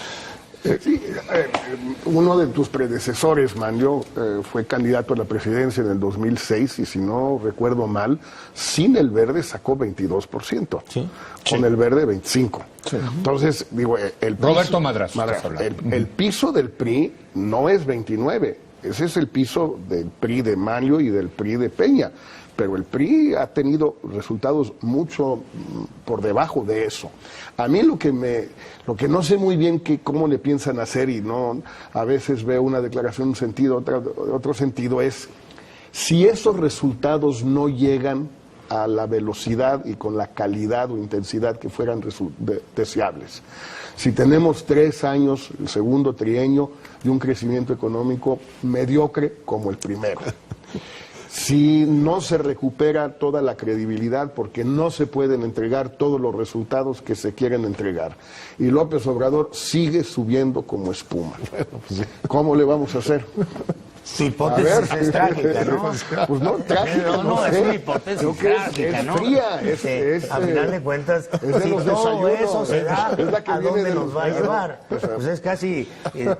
Uno de tus predecesores, Manlio, fue candidato a la presidencia en el 2006 y si no recuerdo mal, sin el Verde sacó 22%, ¿sí? Con el Verde 25%. Sí. Entonces, digo, el piso, Roberto Madrazo. El piso del PRI no es 29%, ese es el piso del PRI de Manlio y del PRI de Peña. Pero el PRI ha tenido resultados mucho por debajo de eso. A mí lo que no sé muy bien cómo le piensan hacer y no a veces veo una declaración en un sentido, otro sentido es si esos resultados no llegan a la velocidad y con la calidad o intensidad que fueran deseables. Si tenemos 3 años, el segundo trienio, de un crecimiento económico mediocre como el primero. Si no se recupera toda la credibilidad porque no se pueden entregar todos los resultados que se quieren entregar. Y López Obrador sigue subiendo como espuma. ¿Cómo le vamos a hacer? Su hipótesis es trágica, ¿no? Pues no, trágica. No, es una hipótesis trágica, ¿no? Es fría, a final de cuentas, si todo eso se da, ¿a dónde nos va a llevar? Pues es casi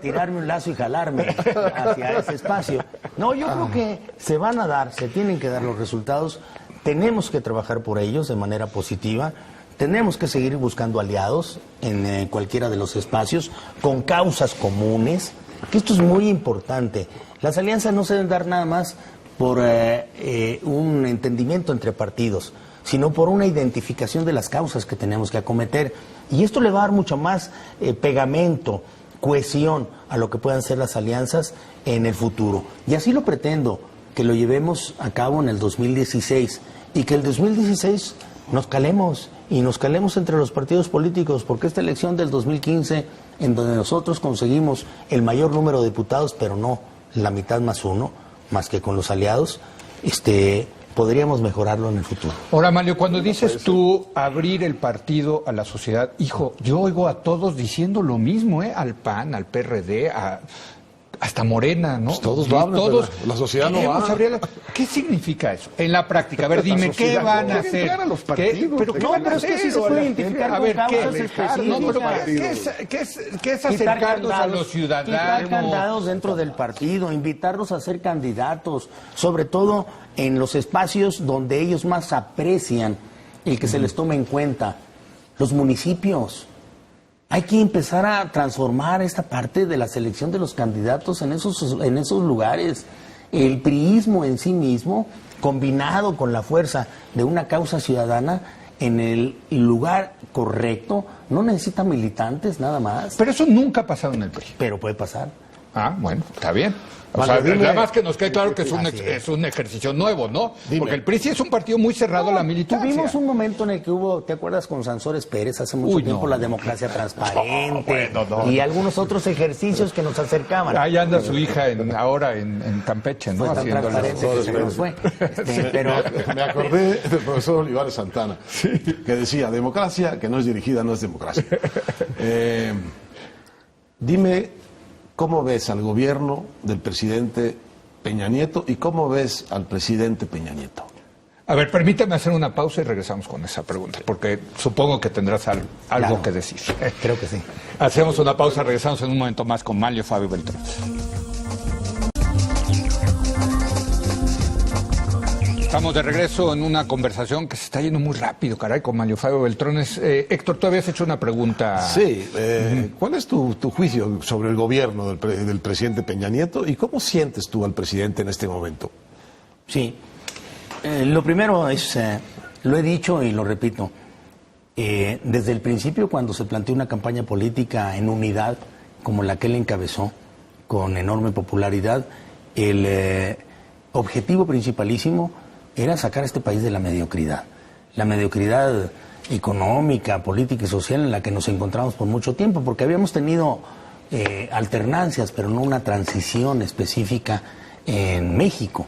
tirarme un lazo y jalarme hacia ese espacio. No, yo creo que se van a dar, se tienen que dar los resultados. Tenemos que trabajar por ellos de manera positiva. Tenemos que seguir buscando aliados en cualquiera de los espacios, con causas comunes, que esto es muy importante. Las alianzas no se deben dar nada más por un entendimiento entre partidos, sino por una identificación de las causas que tenemos que acometer. Y esto le va a dar mucho más pegamento, cohesión a lo que puedan ser las alianzas en el futuro. Y así lo pretendo, que lo llevemos a cabo en el 2016 y que el 2016 nos calemos y nos calemos entre los partidos políticos, porque esta elección del 2015, en donde nosotros conseguimos el mayor número de diputados, pero no la mitad más uno, más que con los aliados, podríamos mejorarlo en el futuro. Ahora, Manlio, cuando dices tú abrir el partido a la sociedad, hijo, yo oigo a todos diciendo lo mismo, al PAN, al PRD, hasta Morena, ¿no? Pues todos van, todos, la sociedad no va. ¿Qué significa eso? En la práctica, a ver, dime, ¿qué van a hacer? A los partidos, pero es que sí se puede identificar. A ver, ¿qué es acercarnos a los ciudadanos? Quitar candados dentro del partido, invitarlos a ser candidatos, sobre todo en los espacios donde ellos más aprecian el que se les tome en cuenta. Los municipios. Hay que empezar a transformar esta parte de la selección de los candidatos en esos lugares. El priismo en sí mismo, combinado con la fuerza de una causa ciudadana en el lugar correcto, no necesita militantes nada más. Pero eso nunca ha pasado en el PRI. Pero puede pasar. Ah, bueno, está bien. O sea, además que nos quede claro que es un ejercicio nuevo, ¿no? Dime. Porque el PRI sí es un partido muy cerrado a la militancia. Tuvimos un momento en el que hubo, ¿te acuerdas con Sansores Pérez hace mucho tiempo, la democracia transparente y algunos otros ejercicios que nos acercaban? Ahí anda su hija ahora en Campeche, ¿no? Fue tan transparente que se nos fue. Pero me acordé del profesor Olivares Santana, que decía, democracia que no es dirigida no es democracia. Dime, ¿cómo ves al gobierno del presidente Peña Nieto y cómo ves al presidente Peña Nieto? A ver, permíteme hacer una pausa y regresamos con esa pregunta, porque supongo que tendrás algo que decir. Creo que sí. Hacemos una pausa, regresamos en un momento más con Manlio Fabio Beltrán. Estamos de regreso en una conversación que se está yendo muy rápido, caray, con Mario Fabio Beltrones. Héctor, tú habías hecho una pregunta. Sí, ¿cuál es tu juicio sobre el gobierno del presidente Peña Nieto y cómo sientes tú al presidente en este momento? Sí, lo primero es, lo he dicho y lo repito, desde el principio cuando se planteó una campaña política en unidad como la que él encabezó, con enorme popularidad, el objetivo principalísimo era sacar a este país de la mediocridad económica, política y social en la que nos encontramos por mucho tiempo, porque habíamos tenido alternancias, pero no una transición específica en México.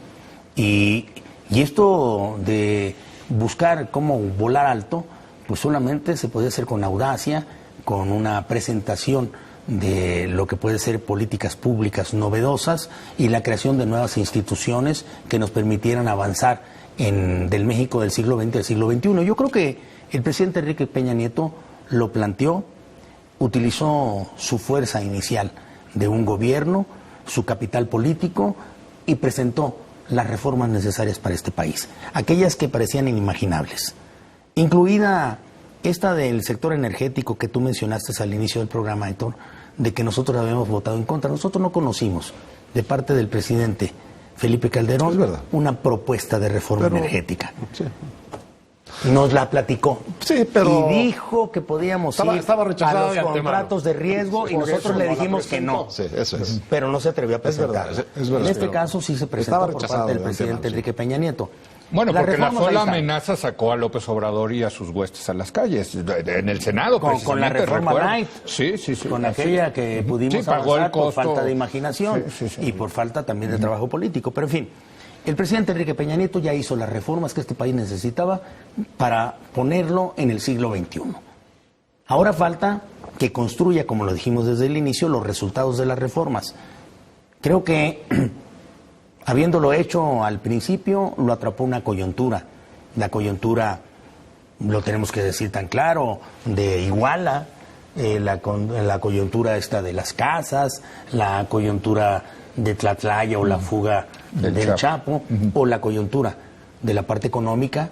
Y esto de buscar cómo volar alto, pues solamente se podía hacer con audacia, con una presentación de lo que puede ser políticas públicas novedosas y la creación de nuevas instituciones que nos permitieran avanzar del México del siglo XX al siglo XXI. Yo creo que el presidente Enrique Peña Nieto lo planteó, utilizó su fuerza inicial de un gobierno, su capital político y presentó las reformas necesarias para este país, aquellas que parecían inimaginables, incluida esta del sector energético que tú mencionaste al inicio del programa, Héctor, de que nosotros habíamos votado en contra. Nosotros no conocimos de parte del presidente Felipe Calderón una propuesta de reforma energética. Sí. Nos la platicó. Sí, pero y dijo que podíamos ir a los contratos de riesgo y nosotros le dijimos que no. Sí, eso es. Pero no se atrevió a presentar. Es verdad, en este caso sí se presentó por parte del presidente Enrique Peña Nieto. Bueno, porque la sola amenaza sacó a López Obrador y a sus huestes a las calles, en el Senado. Con la reforma Light. Sí. Con aquella que pudimos avanzar por falta de imaginación y por falta también de trabajo político. Pero en fin, el presidente Enrique Peña Nieto ya hizo las reformas que este país necesitaba para ponerlo en el siglo XXI. Ahora falta que construya, como lo dijimos desde el inicio, los resultados de las reformas. Creo que habiéndolo hecho al principio, lo atrapó una coyuntura. La coyuntura, lo tenemos que decir tan claro, de Iguala, la coyuntura esta de las casas, la coyuntura de Tlatlaya o la fuga del Chapo, o la coyuntura de la parte económica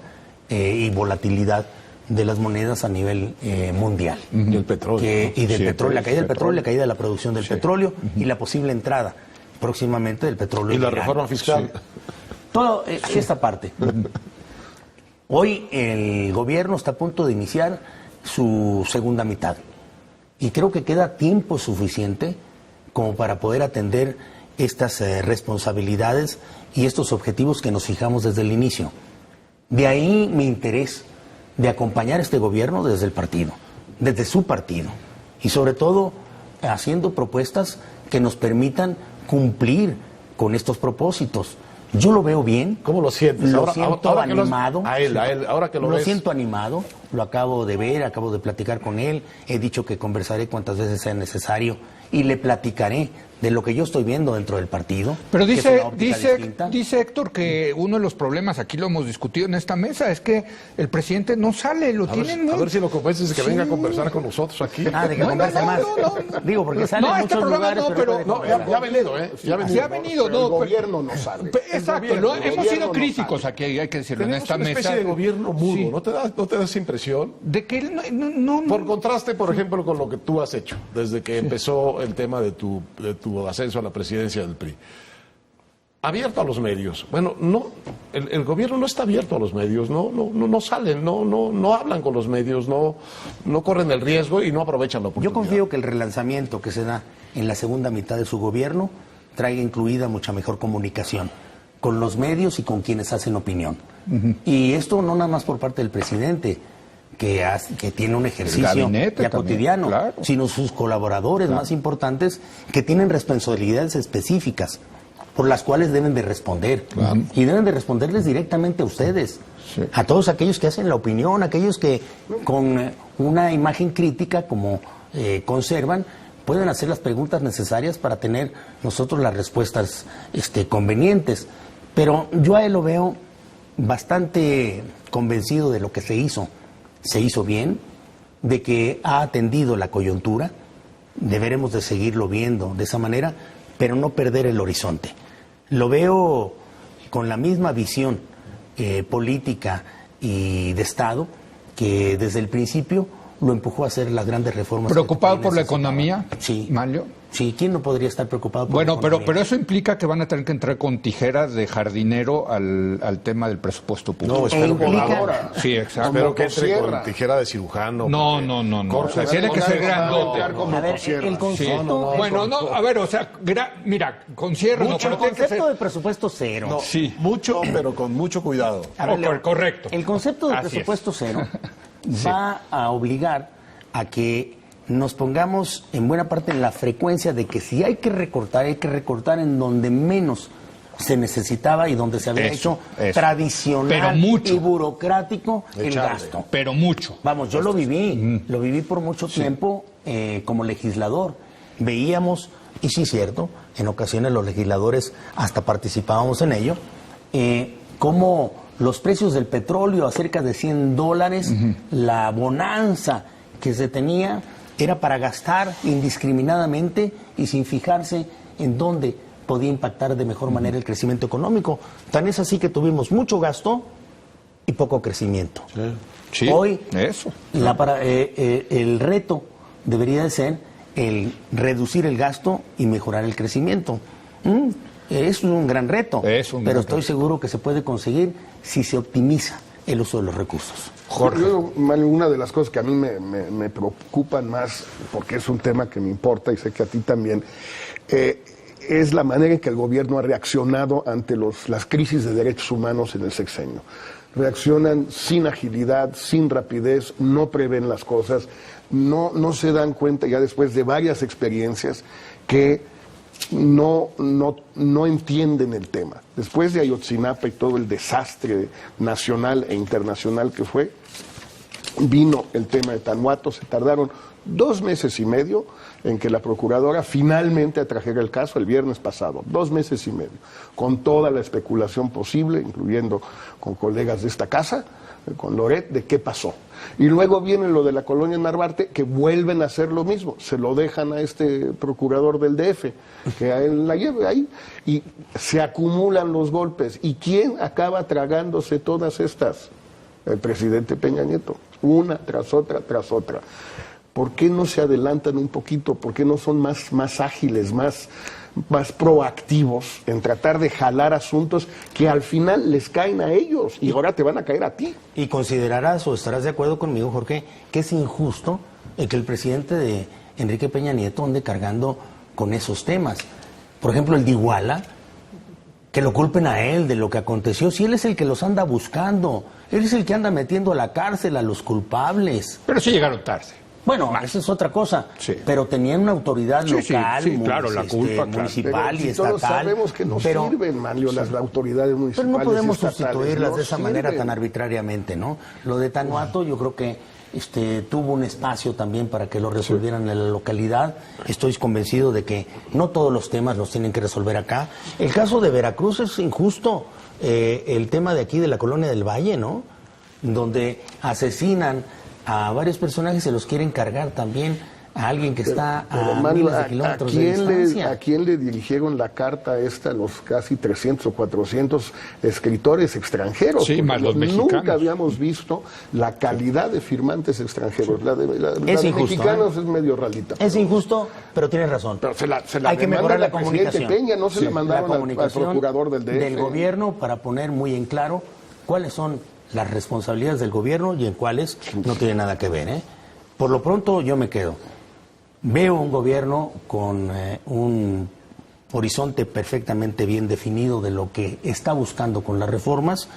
y volatilidad de las monedas a nivel mundial. Y el petróleo. Y del petróleo, la caída del petróleo, la caída de la producción del petróleo y la posible entrada próximamente del petróleo. Y la reforma fiscal. Todo esta parte. Hoy el gobierno está a punto de iniciar su segunda mitad. Y creo que queda tiempo suficiente como para poder atender estas responsabilidades y estos objetivos que nos fijamos desde el inicio. De ahí mi interés de acompañar a este gobierno desde el partido, desde su partido. Y sobre todo haciendo propuestas que nos permitan cumplir con estos propósitos. Yo lo veo bien. ¿Cómo lo sientes? Lo siento animado. A él, ahora que lo ves. Lo siento animado, lo acabo de ver, acabo de platicar con él, he dicho que conversaré cuantas veces sea necesario y le platicaré de lo que yo estoy viendo dentro del partido. Pero dice Héctor que uno de los problemas, aquí lo hemos discutido en esta mesa, es que el presidente no sale, a ver si lo convences de que venga a conversar con nosotros aquí. De que converse más. Digo, porque sale en muchos lugares, pero ya ha venido, Ya ha venido, el gobierno no sale. Exacto, hemos sido críticos aquí, hay que decirlo, en esta mesa. Tenemos una especie de gobierno mudo, ¿no te da esa impresión? De que él no... Por contraste, por ejemplo, con lo que tú has hecho, desde que empezó el tema de tu ascenso a la presidencia del PRI. Abierto a los medios. Bueno, no, el gobierno no está abierto a los medios, no salen, no hablan con los medios, no corren el riesgo y no aprovechan la oportunidad. Yo confío que el relanzamiento que se da en la segunda mitad de su gobierno traiga incluida mucha mejor comunicación con los medios y con quienes hacen opinión. Y esto no nada más por parte del presidente, que tiene un ejercicio ya cotidiano, claro, sino sus colaboradores más importantes que tienen responsabilidades específicas por las cuales deben de responder. Y deben de responderles directamente a ustedes, a todos aquellos que hacen la opinión, aquellos que con una imagen crítica como conservan, pueden hacer las preguntas necesarias para tener nosotros las respuestas convenientes. Pero yo a él lo veo bastante convencido de lo que se hizo. Se hizo bien, de que ha atendido la coyuntura, deberemos de seguirlo viendo de esa manera, pero no perder el horizonte. Lo veo con la misma visión política y de Estado que desde el principio lo empujó a hacer las grandes reformas. ¿Preocupado por la economía, sí, Manlio? Sí, ¿quién no podría estar preocupado por la economía? Pero eso implica que van a tener que entrar con tijeras de jardinero al tema del presupuesto público. No, espero que ahora. Sí, exacto. Espero que entre con tijera de cirujano. No. O sea, tiene que ser grandote. A ver, el concepto... Bueno, no, a ver, o sea, mira, con sierra... El no, pero tiene que concepto ser... de presupuesto cero. No, Sí. mucho, pero con mucho cuidado. A ver, Leo, correcto. El concepto de Así presupuesto es. cero va a obligar a que nos pongamos en buena parte en la frecuencia de que si hay que recortar en donde menos se necesitaba y donde se había hecho tradicional pero mucho. y burocrático el Echarle. gasto. Pero mucho. Vamos, yo lo viví por mucho tiempo como legislador. Veíamos, y sí es cierto, en ocasiones los legisladores hasta participábamos en ello, cómo los precios del petróleo a cerca de $100, la bonanza que se tenía era para gastar indiscriminadamente y sin fijarse en dónde podía impactar de mejor manera el crecimiento económico. Tan es así que tuvimos mucho gasto y poco crecimiento. Sí, Hoy eso. el reto debería de ser el reducir el gasto y mejorar el crecimiento. Es un gran reto, pero estoy seguro que se puede conseguir si se optimiza el uso de los recursos. Jorge. Una de las cosas que a mí me preocupan más, porque es un tema que me importa y sé que a ti también, es la manera en que el gobierno ha reaccionado ante las crisis de derechos humanos en el sexenio. Reaccionan sin agilidad, sin rapidez, no prevén las cosas, no se dan cuenta ya después de varias experiencias que no entienden el tema. Después de Ayotzinapa y todo el desastre nacional e internacional que fue, vino el tema de Tanahuato. Se tardaron 2 meses y medio en que la procuradora finalmente atrajera el caso el viernes pasado. 2 meses y medio, con toda la especulación posible, incluyendo con colegas de esta casa, con Loret, de qué pasó. Y luego viene lo de la colonia Narvarte, que vuelven a hacer lo mismo, se lo dejan a este procurador del DF, que a él la lleve ahí, y se acumulan los golpes. ¿Y quién acaba tragándose todas estas? El presidente Peña Nieto, una tras otra, tras otra. ¿Por qué no se adelantan un poquito? ¿Por qué no son más ágiles, más proactivos en tratar de jalar asuntos que al final les caen a ellos y ahora te van a caer a ti? Y considerarás o estarás de acuerdo conmigo, Jorge, que es injusto que el presidente de Enrique Peña Nieto ande cargando con esos temas. Por ejemplo, el de Iguala, que lo culpen a él de lo que aconteció, si él es el que los anda buscando, él es el que anda metiendo a la cárcel a los culpables. Pero sí llegaron tarde. Bueno, esa es otra cosa, sí. Pero tenían una autoridad local, sí, claro, la culpa, municipal pero y estatal. Todos sabemos que no sirven, Manlio, las autoridades municipales. Pero no podemos estatales, sustituirlas no de esa sirven. manera tan arbitrariamente, ¿no? Lo de Tanahuato yo creo que tuvo un espacio también para que lo resolvieran en la localidad. Estoy convencido de que no todos los temas los tienen que resolver acá. El caso de Veracruz es injusto. El tema de aquí de la Colonia del Valle, ¿no? Donde asesinan a varios personajes, se los quieren cargar también a alguien que está a Mario, miles de kilómetros de distancia. ¿A quién le dirigieron la carta esta los casi 300 o 400 escritores extranjeros? Sí, más los mexicanos. Nunca habíamos visto la calidad de firmantes extranjeros. La de injusto, mexicanos es medio ralita. Es injusto, pero tienes razón. Pero se la Hay que mejorar la presidente comunicación. Peña, no se la mandaron al comunicación procurador del DF. del gobierno para poner muy en claro cuáles son las responsabilidades del gobierno y en cuáles no tiene nada que ver, ¿eh? Por lo pronto yo me quedo. Veo un gobierno con un horizonte perfectamente bien definido de lo que está buscando con las reformas,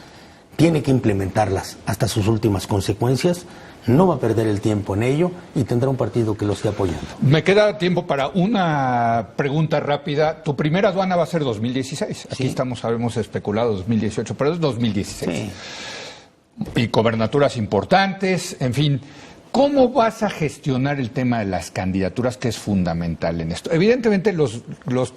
tiene que implementarlas hasta sus últimas consecuencias, no va a perder el tiempo en ello y tendrá un partido que lo esté apoyando. Me queda tiempo para una pregunta rápida. Tu primera aduana va a ser 2016. Aquí habíamos especulado 2018, pero es 2016. Sí. Y gobernaturas importantes, en fin. ¿Cómo vas a gestionar el tema de las candidaturas, que es fundamental en esto? Evidentemente los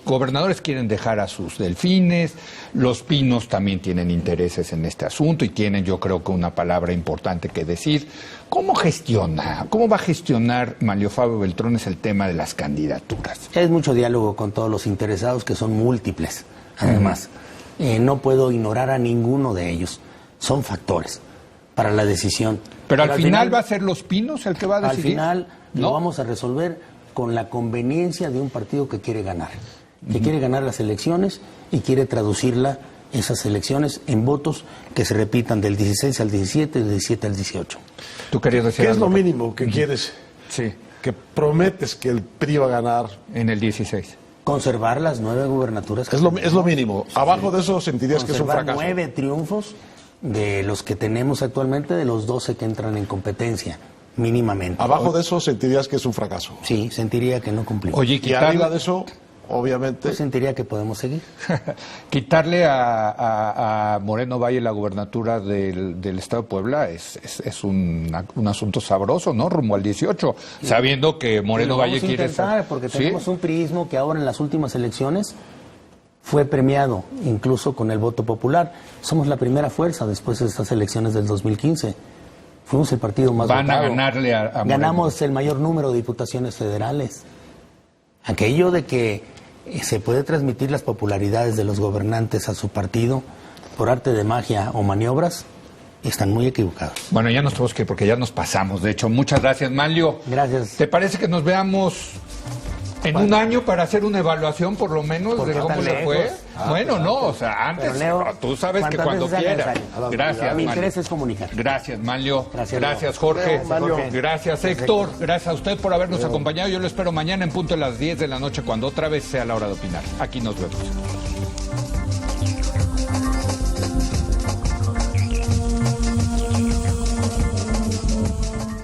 gobernadores quieren dejar a sus delfines, los pinos también tienen intereses en este asunto y tienen, yo creo que una palabra importante que decir. ¿Cómo va a gestionar Manlio Fabio Beltrones el tema de las candidaturas? Es mucho diálogo con todos los interesados, que son múltiples, además. No puedo ignorar a ninguno de ellos. son factores para la decisión. Pero al final va a ser Los Pinos el que va a decidir. Al final lo vamos a resolver con la conveniencia de un partido que quiere ganar. Que quiere ganar las elecciones y quiere traducirla, esas elecciones, en votos que se repitan del 16 al 17 y del 17 al 18. ¿Tú querías decir ¿Qué es algo? lo mínimo que quieres? Sí, Que prometes que el PRI va a ganar. en el 16. Conservar las 9 gubernaturas. Es lo mínimo. Abajo de eso sentirías que es un Conservar fracaso. 9 triunfos de los que tenemos actualmente, de los 12 que entran en competencia, mínimamente. Abajo de eso sentirías que es un fracaso. Sí, sentiría que no cumplimos. Oye, Y arriba de eso, obviamente. Pues sentiría que podemos seguir. quitarle a Moreno Valle la gubernatura del Estado de Puebla es un asunto sabroso, ¿no? Rumbo al 18, sabiendo que Moreno Lo Valle vamos a quiere intentar, ser... porque ¿Sí? tenemos un priismo que ahora en las últimas elecciones fue premiado, incluso con el voto popular. Somos la primera fuerza después de estas elecciones del 2015. Fuimos el partido más Van a votado. ganarle a Moreno. Ganamos el mayor número de diputaciones federales. Aquello de que se puede transmitir las popularidades de los gobernantes a su partido por arte de magia o maniobras, están muy equivocados. Bueno, ya nos tenemos que ir porque ya nos pasamos. De hecho, muchas gracias, Manlio. Gracias. ¿Te parece que nos veamos en un año para hacer una evaluación, por lo menos, ¿Por de qué cómo tan le lejos? fue? Bueno, no, o sea, antes, Pero, Leo, tú sabes que ¿cuántas cuando veces sea quieras. necesario? Gracias, Mi Manlio. interés es comunicar. Gracias, Manlio. Gracias, Jorge. Manlio. Gracias, Héctor. Gracias a usted por habernos acompañado. Yo lo espero mañana en punto de las 10 de la noche, cuando otra vez sea la hora de opinar. Aquí nos vemos.